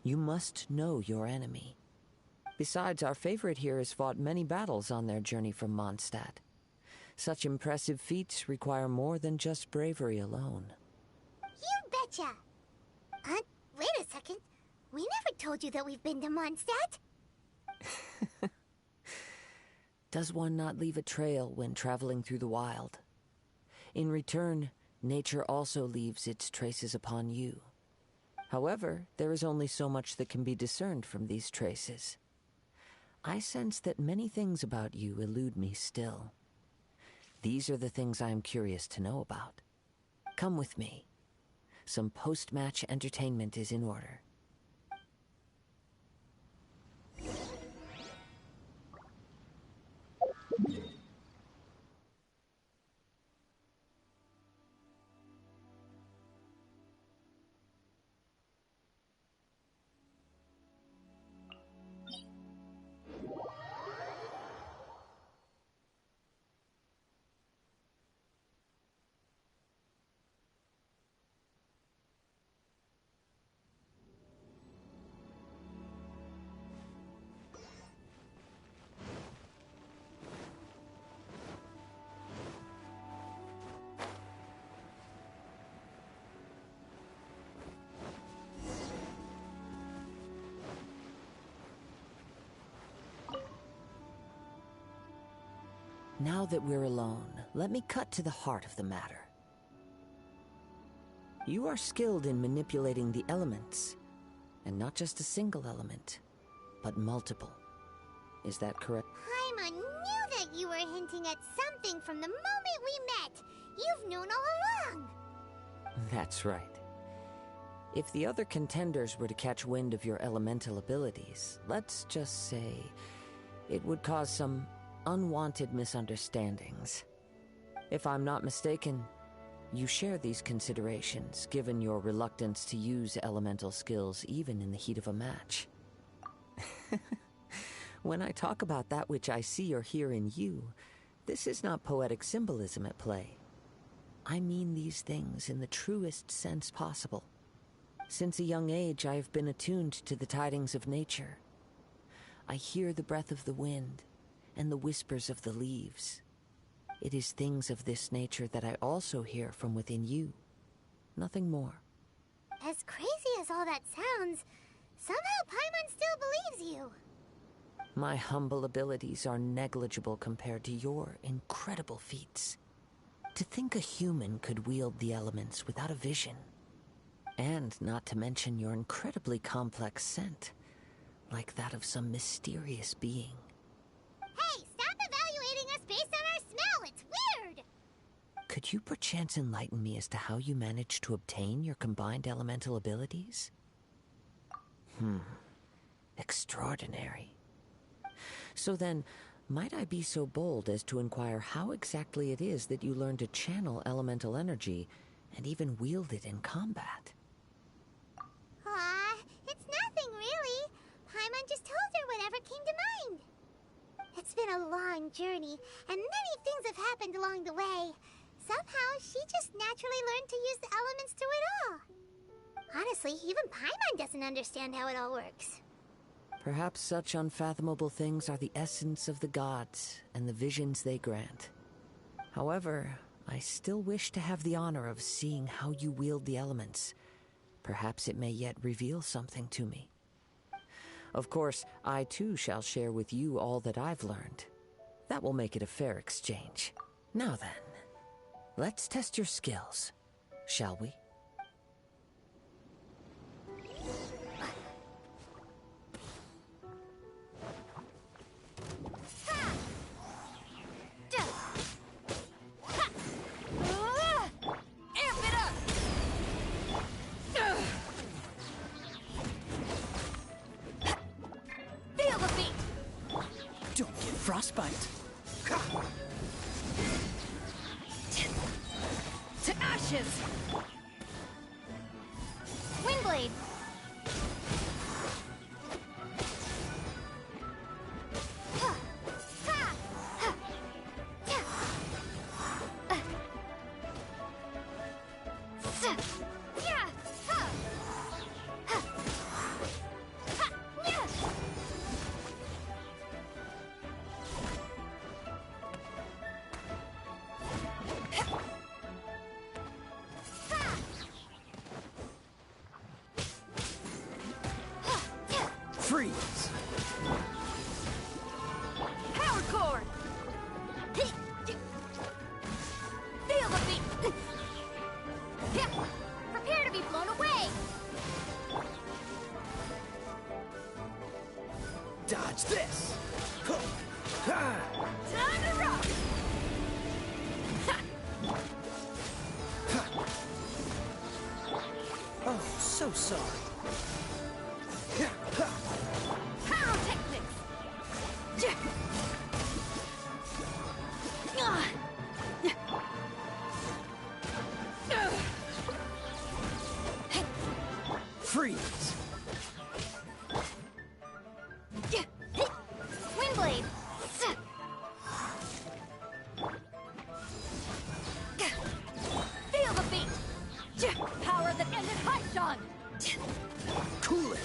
You must know your enemy. Besides, our favorite here has fought many battles on their journey from Mondstadt. Such impressive feats require more than just bravery alone. You betcha! Wait a second. We never told you that we've been to Mondstadt. Does one not leave a trail when traveling through the wild? In return, nature also leaves its traces upon you. However, there is only so much that can be discerned from these traces. I sense that many things about you elude me still. These are the things I am curious to know about. Come with me. Some post-match entertainment is in order. Now that we're alone, let me cut to the heart of the matter. You are skilled in manipulating the elements, and not just a single element, but multiple. Is that correct? Paimon knew that you were hinting at something from the moment we met. You've known all along. That's right. If the other contenders were to catch wind of your elemental abilities, let's just say it would cause some unwanted misunderstandings. If I'm not mistaken, you share these considerations, given your reluctance to use elemental skills even in the heat of a match. When I talk about that which I see or hear in you, this is not poetic symbolism at play. I mean these things in the truest sense possible. Since a young age, I have been attuned to the tidings of nature. I hear the breath of the wind and the whispers of the leaves. It is things of this nature that I also hear from within you. Nothing more. As crazy as all that sounds, somehow Paimon still believes you. My humble abilities are negligible compared to your incredible feats. To think a human could wield the elements without a vision. And not to mention your incredibly complex scent, like that of some mysterious being. Hey, stop evaluating us based on our smell! It's weird! Could you perchance enlighten me as to how you managed to obtain your combined elemental abilities? Extraordinary. So then, might I be so bold as to inquire how exactly it is that you learned to channel elemental energy and even wield it in combat? It's nothing really. Paimon just told her whatever came to mind. It's been a long journey, and many things have happened along the way. Somehow, she just naturally learned to use the elements through it all. Honestly, even Paimon doesn't understand how it all works. Perhaps such unfathomable things are the essence of the gods and the visions they grant. However, I still wish to have the honor of seeing how you wield the elements. Perhaps it may yet reveal something to me. Of course, I too shall share with you all that I've learned. That will make it a fair exchange. Now then, let's test your skills, shall we? Frostbite. To ashes! Windblade! Freeze! Power cord! Feel the beat! Prepare to be blown away! Dodge this! Time to rock! Oh, so sorry. Pyrotechnics! Freeze! Windblade! Feel the beat! Power that ended Haishan! Cool it!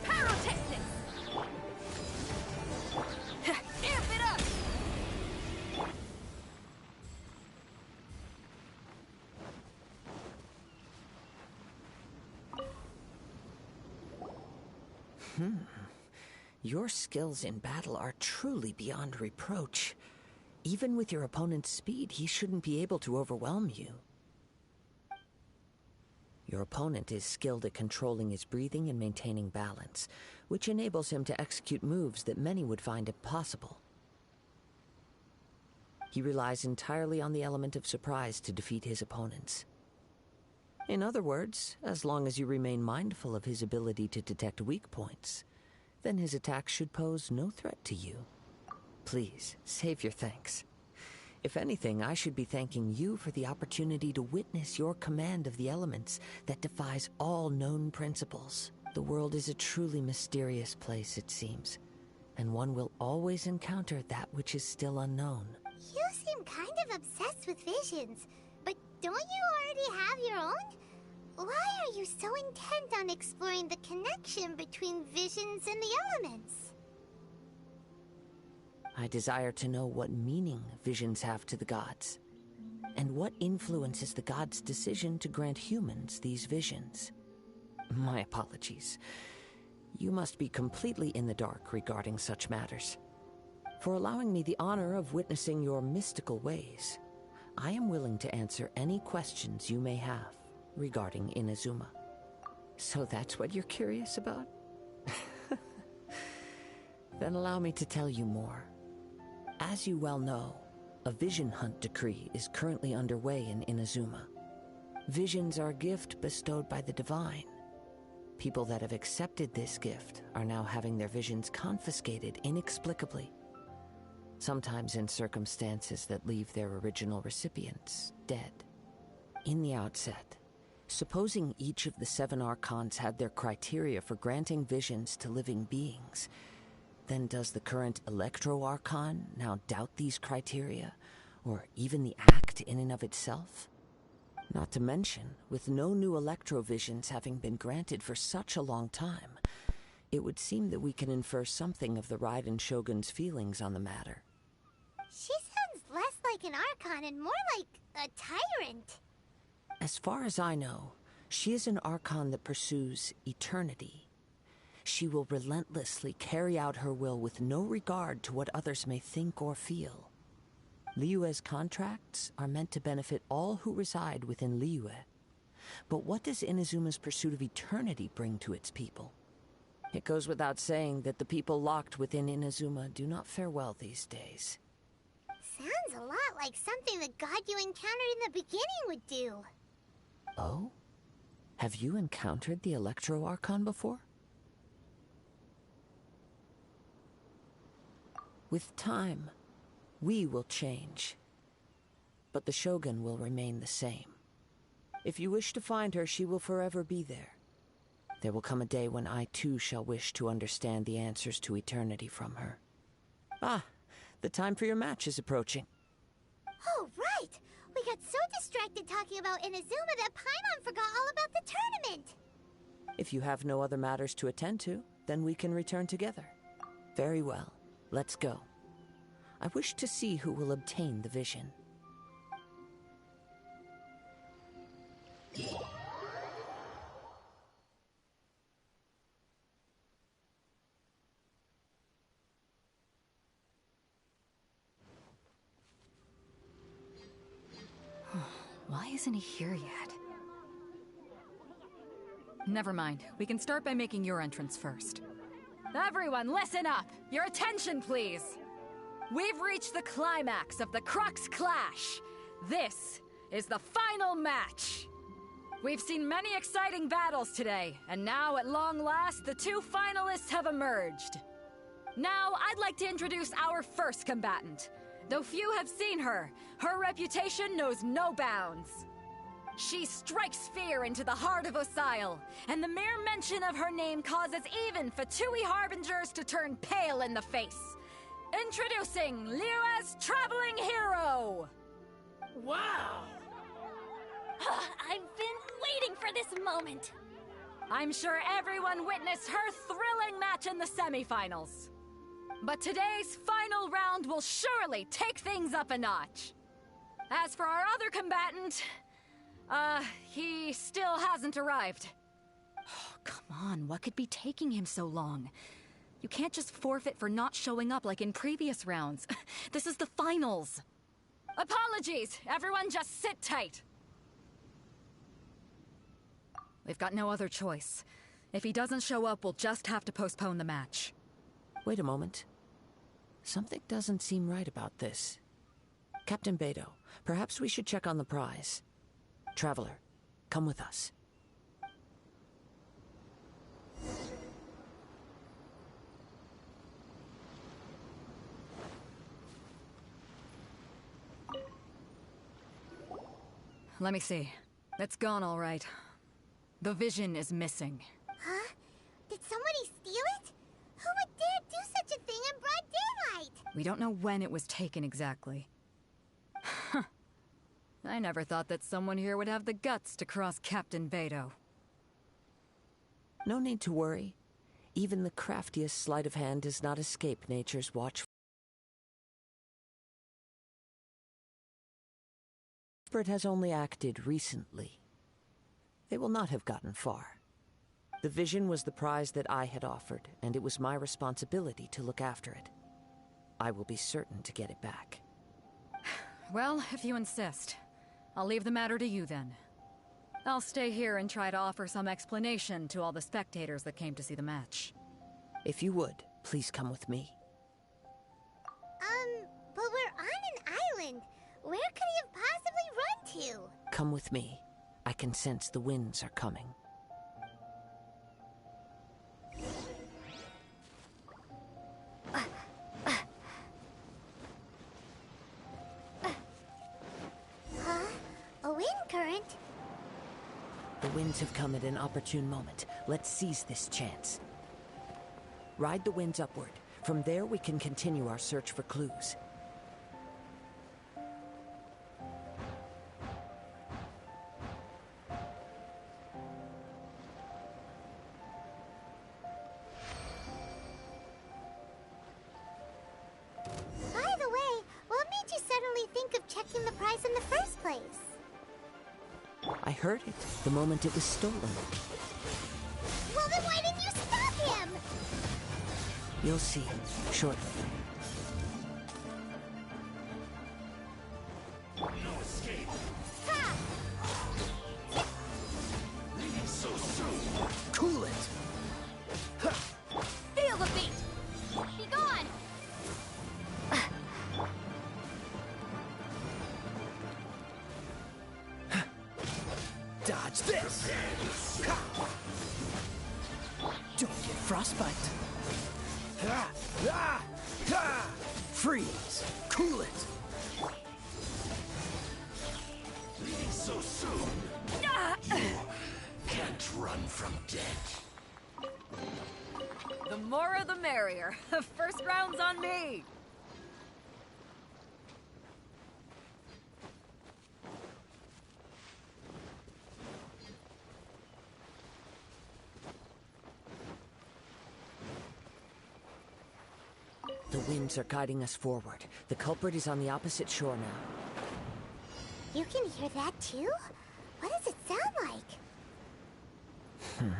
Pyrotechnics! Amp it up! Your skills in battle are truly beyond reproach. Even with your opponent's speed, he shouldn't be able to overwhelm you. Your opponent is skilled at controlling his breathing and maintaining balance, which enables him to execute moves that many would find impossible. He relies entirely on the element of surprise to defeat his opponents. In other words, as long as you remain mindful of his ability to detect weak points, then his attacks should pose no threat to you. Please, save your thanks. If anything, I should be thanking you for the opportunity to witness your command of the elements that defies all known principles. The world is a truly mysterious place, it seems, and one will always encounter that which is still unknown. You seem kind of obsessed with visions, but don't you already have your own? Why are you so intent on exploring the connection between visions and the elements? I desire to know what meaning visions have to the gods, and what influences the gods' decision to grant humans these visions. My apologies. You must be completely in the dark regarding such matters. For allowing me the honor of witnessing your mystical ways, I am willing to answer any questions you may have regarding Inazuma. So that's what you're curious about? Then allow me to tell you more. As you well know, a vision hunt decree is currently underway in Inazuma. Visions are a gift bestowed by the divine. People that have accepted this gift are now having their visions confiscated inexplicably, sometimes in circumstances that leave their original recipients dead. In the outset, Supposing each of the 7 Archons had their criteria for granting visions to living beings, then does the current Electro Archon now doubt these criteria, or even the act in and of itself? Not to mention, with no new Electrovisions having been granted for such a long time, it would seem that we can infer something of the Raiden Shogun's feelings on the matter. She sounds less like an Archon and more like a tyrant. As far as I know, she is an Archon that pursues eternity. She will relentlessly carry out her will with no regard to what others may think or feel. Liyue's contracts are meant to benefit all who reside within Liyue. But what does Inazuma's pursuit of eternity bring to its people? It goes without saying that the people locked within Inazuma do not fare well these days. Sounds a lot like something the god you encountered in the beginning would do. Oh? Have you encountered the Electro Archon before? With time, we will change. But the Shogun will remain the same. If you wish to find her, she will forever be there. There will come a day when I too shall wish to understand the answers to eternity from her. Ah, the time for your match is approaching. Oh, right! We got so distracted talking about Inazuma that Paimon forgot all about the tournament! If you have no other matters to attend to, then we can return together. Very well. Let's go. I wish to see who will obtain the vision. Why isn't he here yet? Never mind. We can start by making your entrance first. Everyone, listen up! Your attention, please! We've reached the climax of the Crux clash! This is the final match! We've seen many exciting battles today, and now, at long last, the 2 finalists have emerged. Now, I'd like to introduce our first combatant. Though few have seen her, her reputation knows no bounds. She strikes fear into the heart of Osile, and the mere mention of her name causes even Fatui Harbingers to turn pale in the face. Introducing Liyue's traveling hero! Wow! I've been waiting for this moment. I'm sure everyone witnessed her thrilling match in the semifinals. But today's final round will surely take things up a notch. As for our other combatant, he still hasn't arrived. Oh, come on, what could be taking him so long? You can't just forfeit for not showing up like in previous rounds. This is the finals. Apologies, everyone just sit tight. We've got no other choice. If he doesn't show up, we'll just have to postpone the match. Wait a moment. Something doesn't seem right about this. Captain Beidou, perhaps we should check on the prize. Traveler, come with us. Let me see. It's gone all right. The vision is missing. Huh? Did somebody steal it? Who would dare do such a thing in broad daylight? We don't know when it was taken exactly. I never thought that someone here would have the guts to cross Captain Beidou. No need to worry. Even the craftiest sleight of hand does not escape nature's watch. It has only acted recently. They will not have gotten far. The vision was the prize that I had offered, and it was my responsibility to look after it. I will be certain to get it back. Well, if you insist. I'll leave the matter to you then. I'll stay here and try to offer some explanation to all the spectators that came to see the match. If you would, please come with me. But we're on an island. Where could he have possibly run to? Come with me. I can sense the winds are coming. Huh? A wind current? The winds have come at an opportune moment. Let's seize this chance. Ride the winds upward. From there, we can continue our search for clues. By the way, what made you suddenly think of checking the prize in the first place? I heard it the moment it was stolen. Well, then why didn't you stop him? You'll see shortly. No escape. Ha! Leaving so soon. Cool it. Feel the beat! Be gone! Dodge this. Don't get frostbite. Freeze. Cool it. Leaving so soon. Can't run from death. The more the merrier. First round's on me. The winds are guiding us forward. The culprit is on the opposite shore now. You can hear that too? What does it sound like?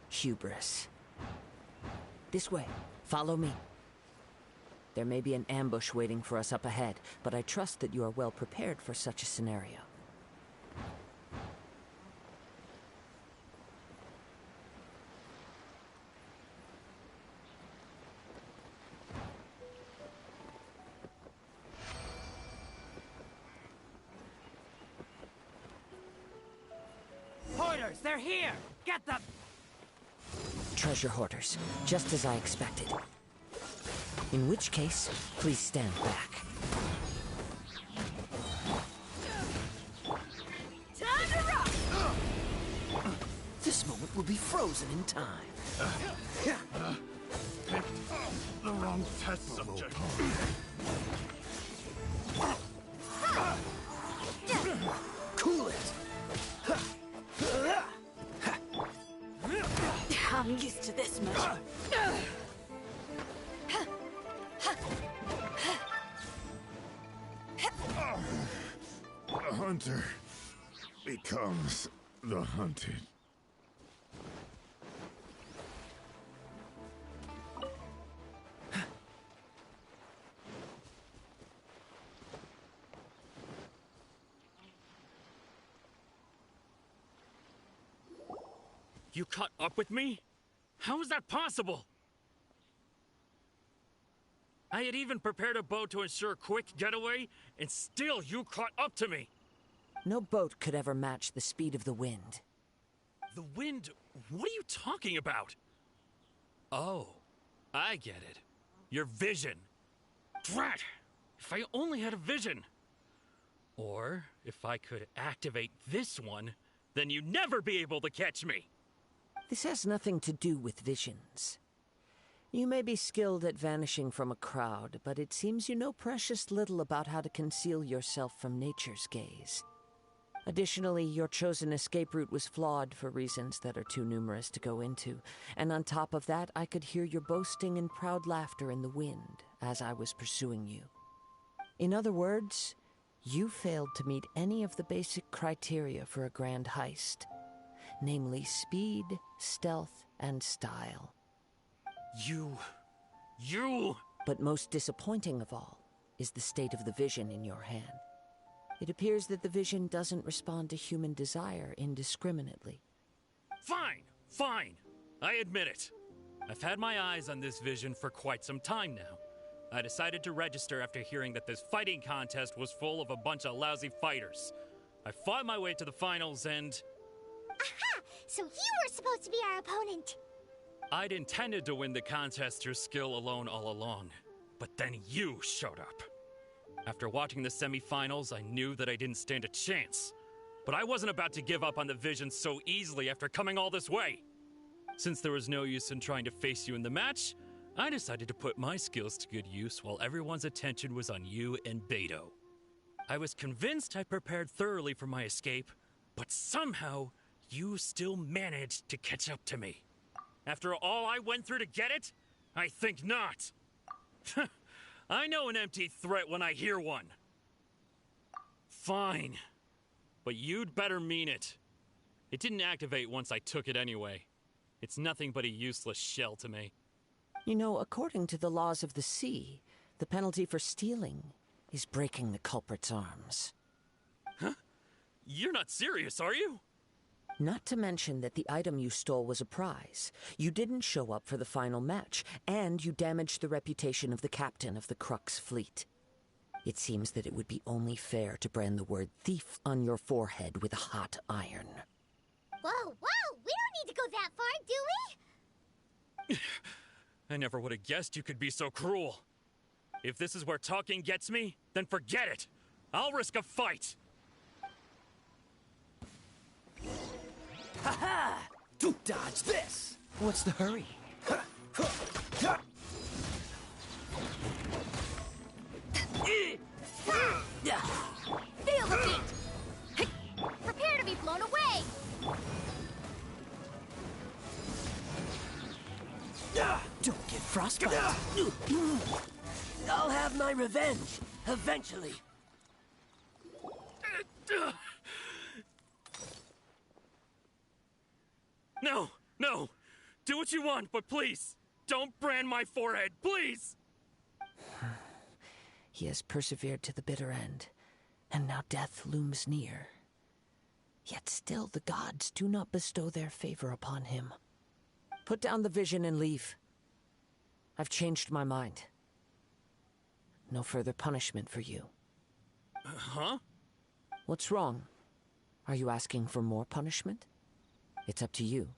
Hubris. This way. Follow me. There may be an ambush waiting for us up ahead, but I trust that you are well prepared for such a scenario. Hoarders, they're here! Get them! Treasure hoarders, just as I expected. In which case, please stand back. Time to rock! This moment will be frozen in time. The wrong test subject. Cool it. I'm used to this much. The hunter becomes the hunted. You caught up with me? How is that possible? I had even prepared a boat to ensure a quick getaway, and still you caught up to me. No boat could ever match the speed of the wind. The wind? What are you talking about? Oh, I get it. Your vision. Drat! If I only had a vision. Or, if I could activate this one, then you'd never be able to catch me. This has nothing to do with visions. You may be skilled at vanishing from a crowd, but it seems you know precious little about how to conceal yourself from nature's gaze. Additionally, your chosen escape route was flawed for reasons that are too numerous to go into, and on top of that, I could hear your boasting and proud laughter in the wind as I was pursuing you. In other words, you failed to meet any of the basic criteria for a grand heist. Namely speed, stealth, and style. You... But most disappointing of all is the state of the vision in your hand. It appears that the vision doesn't respond to human desire indiscriminately. Fine. I admit it. I've had my eyes on this vision for quite some time now. I decided to register after hearing that this fighting contest was full of a bunch of lousy fighters. I fought my way to the finals and... Aha! So you were supposed to be our opponent! I'd intended to win the contest through skill alone all along. But then you showed up. After watching the semifinals, I knew that I didn't stand a chance. But I wasn't about to give up on the vision so easily after coming all this way. Since there was no use in trying to face you in the match, I decided to put my skills to good use while everyone's attention was on you and Beto. I was convinced I prepared thoroughly for my escape, but somehow you still managed to catch up to me. After all I went through to get it? I think not. I know an empty threat when I hear one. Fine. But you'd better mean it. It didn't activate once I took it anyway. It's nothing but a useless shell to me. You know, according to the laws of the sea, the penalty for stealing is breaking the culprit's arms. Huh? You're not serious, are you? Not to mention that the item you stole was a prize. You didn't show up for the final match, and you damaged the reputation of the captain of the Crux fleet. It seems that it would be only fair to brand the word thief on your forehead with a hot iron. Whoa, whoa! We don't need to go that far, do we? I never would have guessed you could be so cruel. If this is where talking gets me, then forget it. I'll risk a fight. Ha-ha! Don't dodge this! What's the hurry? Feel the beat! Prepare to be blown away! Don't get frostbite. I'll have my revenge, eventually. No, no. Do what you want, but please, don't brand my forehead, please! He has persevered to the bitter end, and now death looms near. Yet still the gods do not bestow their favor upon him. Put down the vision and leave. I've changed my mind. No further punishment for you. Huh? What's wrong? Are you asking for more punishment? It's up to you.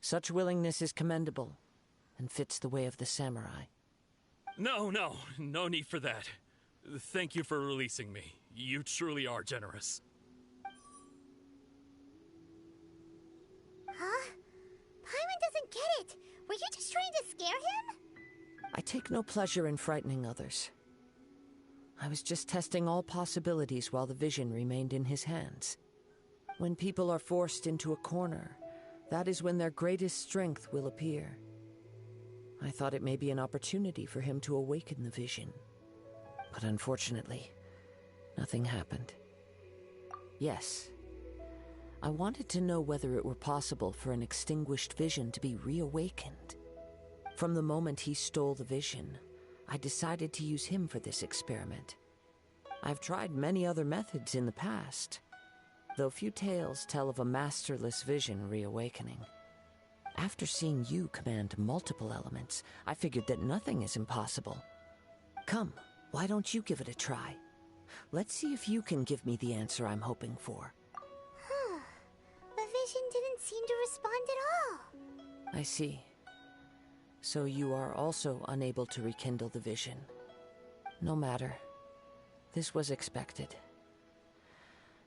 Such willingness is commendable, and fits the way of the samurai. No need for that. Thank you for releasing me. You truly are generous. Huh? Paimon doesn't get it. Were you just trying to scare him? I take no pleasure in frightening others. I was just testing all possibilities while the vision remained in his hands. When people are forced into a corner, that is when their greatest strength will appear. I thought it may be an opportunity for him to awaken the vision. But unfortunately, nothing happened. Yes, I wanted to know whether it were possible for an extinguished vision to be reawakened. From the moment he stole the vision, I decided to use him for this experiment. I've tried many other methods in the past, though few tales tell of a masterless vision reawakening. After seeing you command multiple elements, I figured that nothing is impossible. Come, why don't you give it a try? Let's see if you can give me the answer I'm hoping for. The vision didn't seem to respond at all. I see. So you are also unable to rekindle the vision. No matter. This was expected.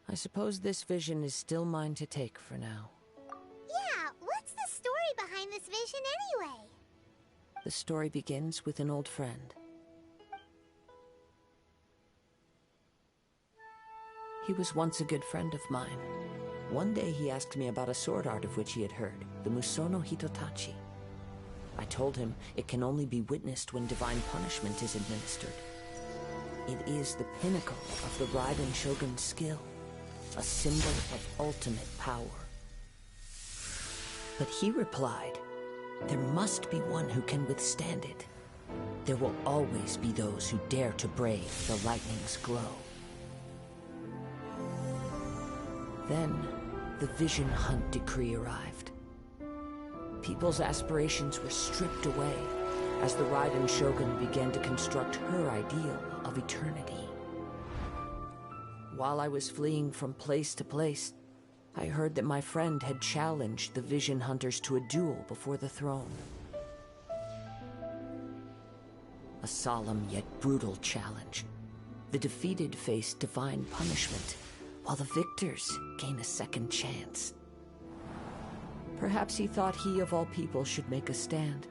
I suppose this vision is still mine to take for now. Yeah, what's the story behind this vision anyway? The story begins with an old friend. He was once a good friend of mine. One day he asked me about a sword art of which he had heard, the Musono Hitotachi. I told him it can only be witnessed when divine punishment is administered. It is the pinnacle of the Raiden Shogun's skill, a symbol of ultimate power. But he replied, there must be one who can withstand it. There will always be those who dare to brave the lightning's glow. Then, the Vision Hunt decree arrived. People's aspirations were stripped away as the Raiden Shogun began to construct her ideal of eternity. While I was fleeing from place to place, I heard that my friend had challenged the Vision Hunters to a duel before the throne. A solemn yet brutal challenge. The defeated faced divine punishment, while the victors gain a second chance. Perhaps he thought he of all people should make a stand.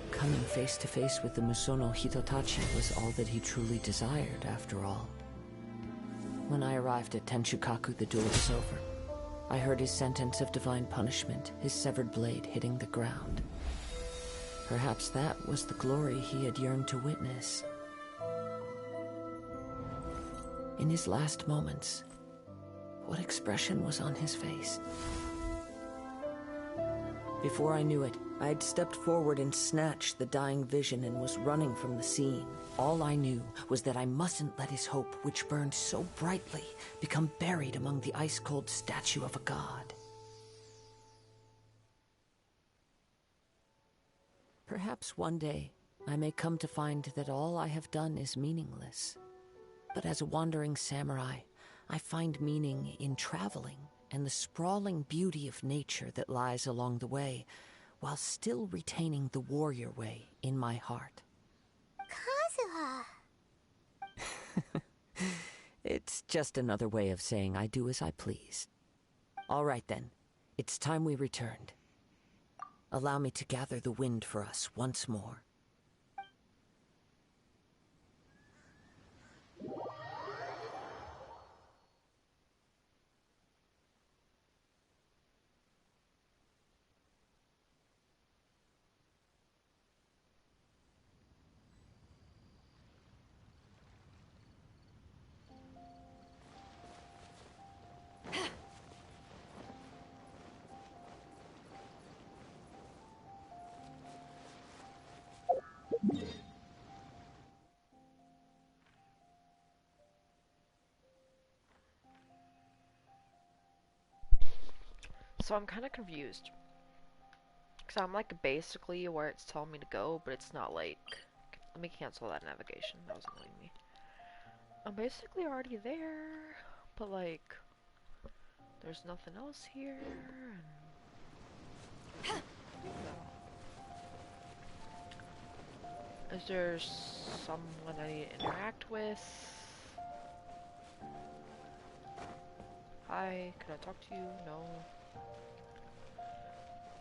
Coming face to face with the Musono Hitotachi was all that he truly desired, after all. When I arrived at Tenshukaku, the duel was over. I heard his sentence of divine punishment, his severed blade hitting the ground. Perhaps that was the glory he had yearned to witness. In his last moments, what expression was on his face? Before I knew it, I had stepped forward and snatched the dying vision and was running from the scene. All I knew was that I mustn't let his hope, which burned so brightly, become buried among the ice-cold statue of a god. Perhaps one day, I may come to find that all I have done is meaningless. But as a wandering samurai, I find meaning in traveling and the sprawling beauty of nature that lies along the way, while still retaining the warrior way in my heart. Kazuha! It's just another way of saying I do as I please. All right then, it's time we returned. Allow me to gather the wind for us once more. So I'm kind of confused. Because I'm like basically where it's telling me to go, but it's not like... Let me cancel that navigation. That was annoying me. I'm basically already there, but like... There's nothing else here, and... Is there someone I need to interact with? Hi, can I talk to you? No.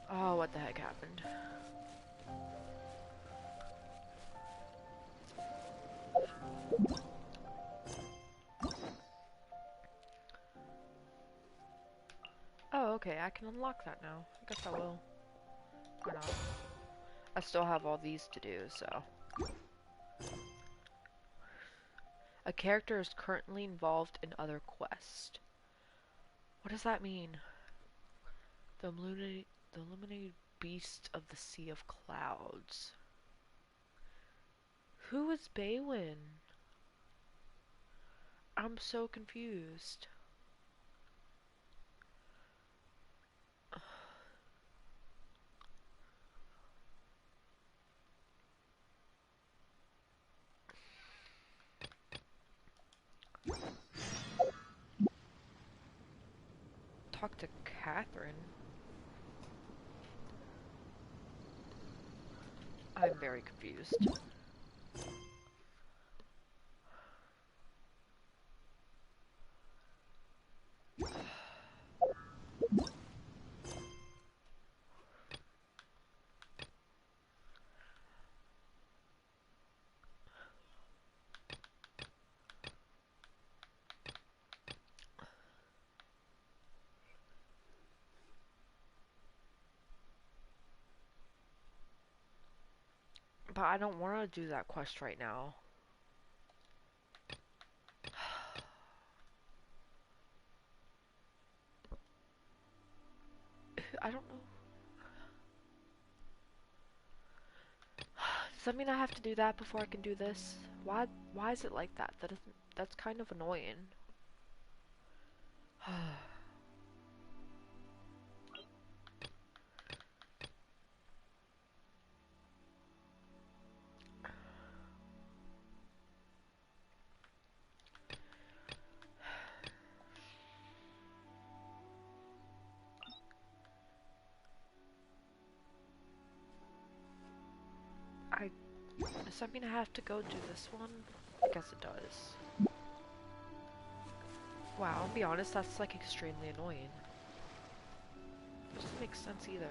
Oh, what the heck happened? Oh, okay, I can unlock that now. I guess I will. Why not? I still have all these to do, so... A character is currently involved in other quest. What does that mean? The illuminated beast of the Sea of Clouds. Who is Baywin? I'm so confused. Talk to Catherine. I'm very confused. But I don't want to do that quest right now. I don't know. Does that mean I have to do that before I can do this? Why is it like that? That's kind of annoying. Does that mean I have to go do this one? I guess it does. Wow, I'll be honest, that's like extremely annoying. It doesn't make sense either.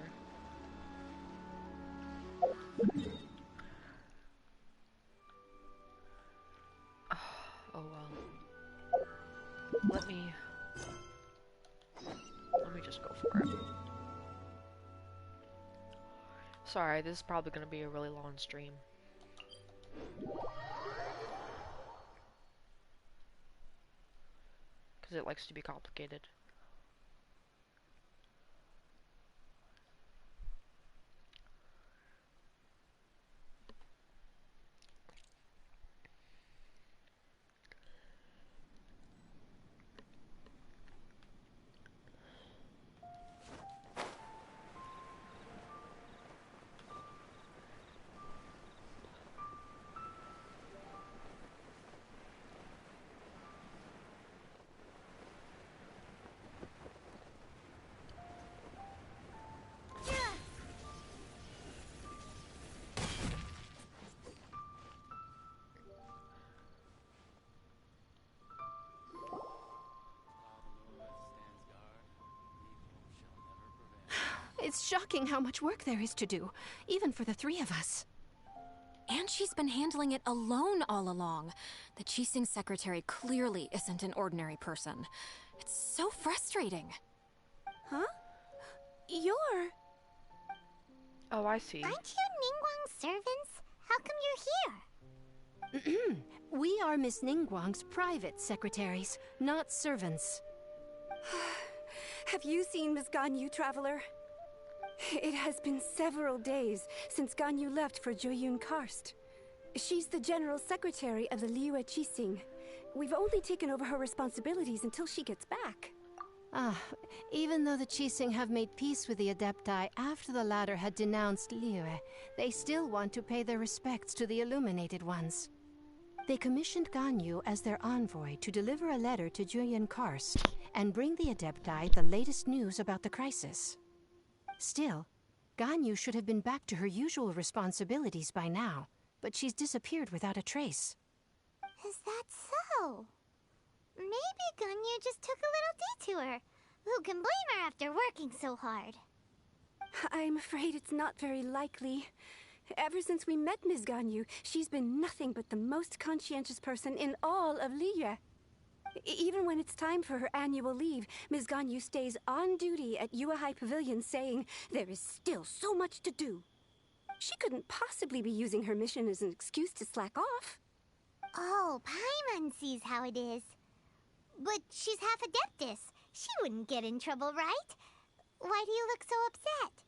Oh well. Let me just go for it. Sorry, this is probably gonna be a really long stream. Because it likes to be complicated. It's shocking how much work there is to do, even for the three of us. And she's been handling it alone all along. The Qixing secretary clearly isn't an ordinary person. It's so frustrating. Huh? You're... Oh, I see. Aren't you Ningguang's servants? How come you're here? We are Miss Ningguang's private secretaries, not servants. Have you seen Miss Ganyu, Traveler? It has been several days since Ganyu left for Joyun Karst. She's the general secretary of the Liyue Qixing. We've only taken over her responsibilities until she gets back. Even though the Qixing have made peace with the Adepti after the latter had denounced Liyue, they still want to pay their respects to the Illuminated Ones. They commissioned Ganyu as their envoy to deliver a letter to Joyun Karst and bring the Adepti the latest news about the crisis. Still, Ganyu should have been back to her usual responsibilities by now, but she's disappeared without a trace. Is that so? Maybe Ganyu just took a little detour. Who can blame her after working so hard? I'm afraid it's not very likely. Ever since we met Ms. Ganyu, she's been nothing but the most conscientious person in all of Liyue. Even when it's time for her annual leave, Ms. Ganyu stays on duty at Yuehai Pavilion saying there is still so much to do. She couldn't possibly be using her mission as an excuse to slack off. Oh, Paimon sees how it is. But she's half Adeptus. She wouldn't get in trouble, right? Why do you look so upset?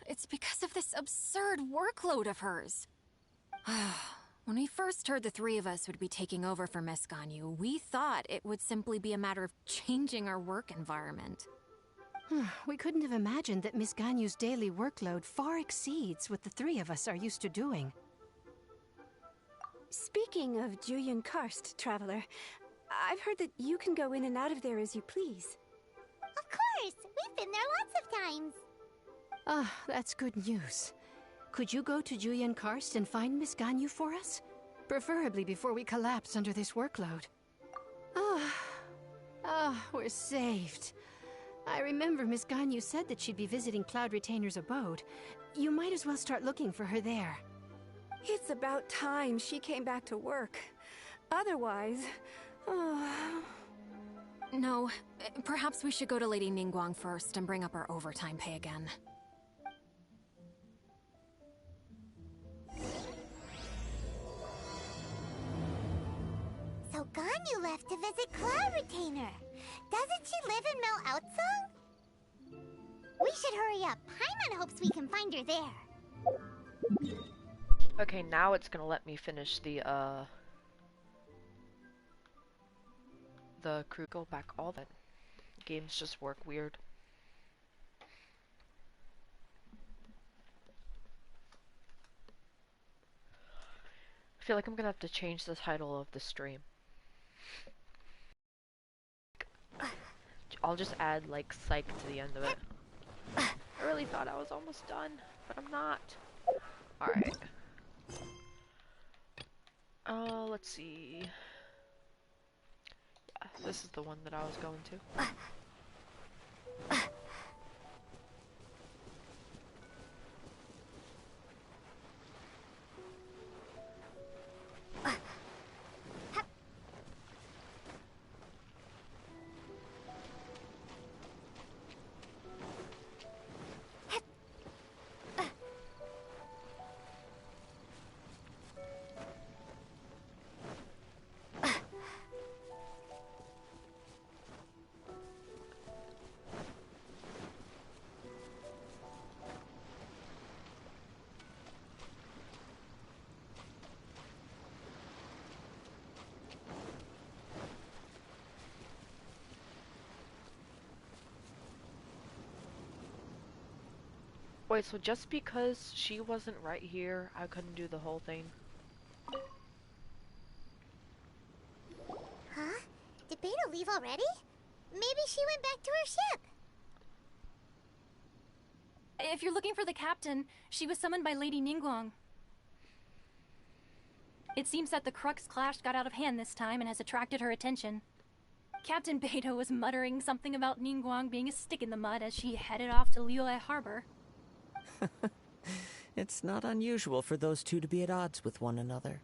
It's because of this absurd workload of hers. When we first heard the three of us would be taking over for Miss Ganyu, we thought it would simply be a matter of changing our work environment. We couldn't have imagined that Miss Ganyu's daily workload far exceeds what the three of us are used to doing. Speaking of Joyun Karst, Traveler, I've heard that you can go in and out of there as you please. Of course! We've been there lots of times. That's good news. Could you go to Joyun Karst and find Miss Ganyu for us? Preferably before we collapse under this workload. We're saved. I remember Miss Ganyu said that she'd be visiting Cloud Retainer's abode. You might as well start looking for her there. It's about time she came back to work. Otherwise... No, perhaps we should go to Lady Ningguang first and bring up our overtime pay again. So Ganyu left to visit Cloud Retainer. Doesn't she live in Mount Outsung? We should hurry up. Paimon hopes we can find her there. Okay, now it's gonna let me finish the crew. Go back all that. Games just work weird. I feel like I'm gonna have to change the title of the stream. I'll just add like psych to the end of it. I really thought I was almost done, but I'm not. Alright. Let's see. Yeah, This is the one that I was going to. Wait, so just because she wasn't right here, I couldn't do the whole thing? Huh? Did Beta leave already? Maybe she went back to her ship. If you're looking for the captain, she was summoned by Lady Ningguang. It seems that the Crux clash got out of hand this time and has attracted her attention. Captain Beidou was muttering something about Ningguang being a stick in the mud as she headed off to Liyue Harbor. It's not unusual for those two to be at odds with one another.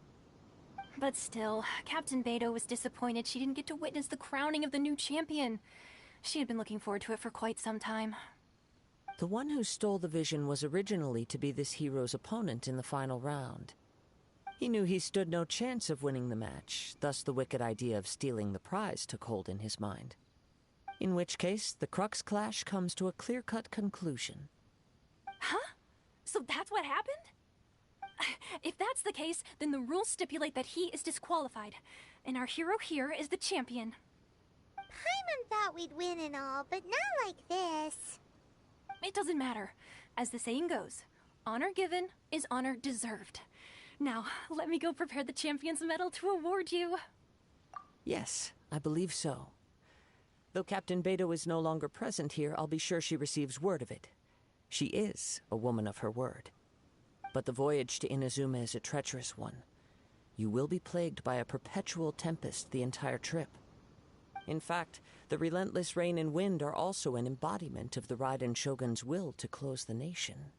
But still, Captain Beidou was disappointed she didn't get to witness the crowning of the new champion. She had been looking forward to it for quite some time. The one who stole the vision was originally to be this hero's opponent in the final round. He knew he stood no chance of winning the match, thus the wicked idea of stealing the prize took hold in his mind. In which case, the Crux clash comes to a clear-cut conclusion. Huh? So that's what happened? If that's the case, then the rules stipulate that he is disqualified, and our hero here is the champion. Paimon thought we'd win and all, but not like this. It doesn't matter. As the saying goes, honor given is honor deserved. Now, let me go prepare the champion's medal to award you. Yes, I believe so. Though Captain Beidou is no longer present here, I'll be sure she receives word of it. She is a woman of her word. But the voyage to Inazuma is a treacherous one. You will be plagued by a perpetual tempest the entire trip. In fact, the relentless rain and wind are also an embodiment of the Raiden Shogun's will to close the nation.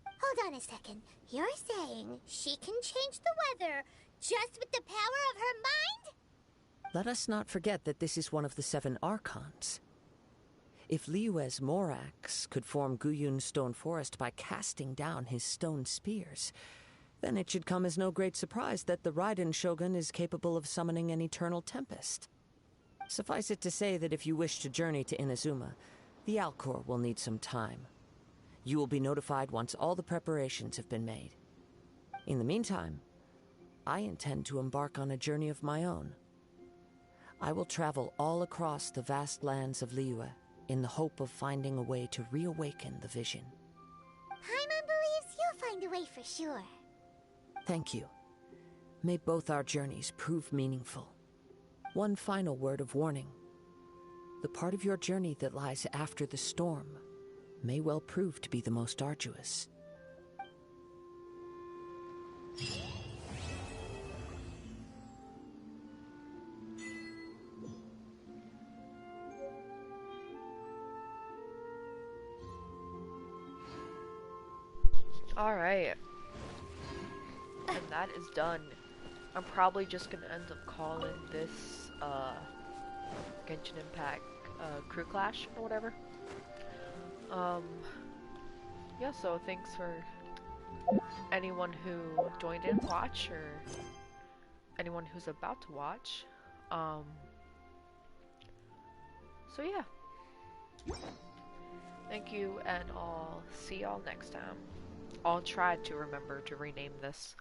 Hold on a second. You're saying she can change the weather just with the power of her mind? Let us not forget that this is one of the 7 Archons. If Liyue's Morax could form Guyun's stone forest by casting down his stone spears, then it should come as no great surprise that the Raiden Shogun is capable of summoning an eternal tempest. Suffice it to say that if you wish to journey to Inazuma, the Alcor will need some time. You will be notified once all the preparations have been made. In the meantime, I intend to embark on a journey of my own. I will travel all across the vast lands of Liyue in the hope of finding a way to reawaken the vision. Paimon believes you'll find a way for sure. Thank you. May both our journeys prove meaningful. One final word of warning. The part of your journey that lies after the storm may well prove to be the most arduous. Alright. And that is done. I'm probably just gonna end up calling this, Genshin Impact, Crew Clash, or whatever. Yeah, so thanks for anyone who joined in to watch, or anyone who's about to watch. So yeah. Thank you, and I'll see y'all next time. I'll try to remember to rename this.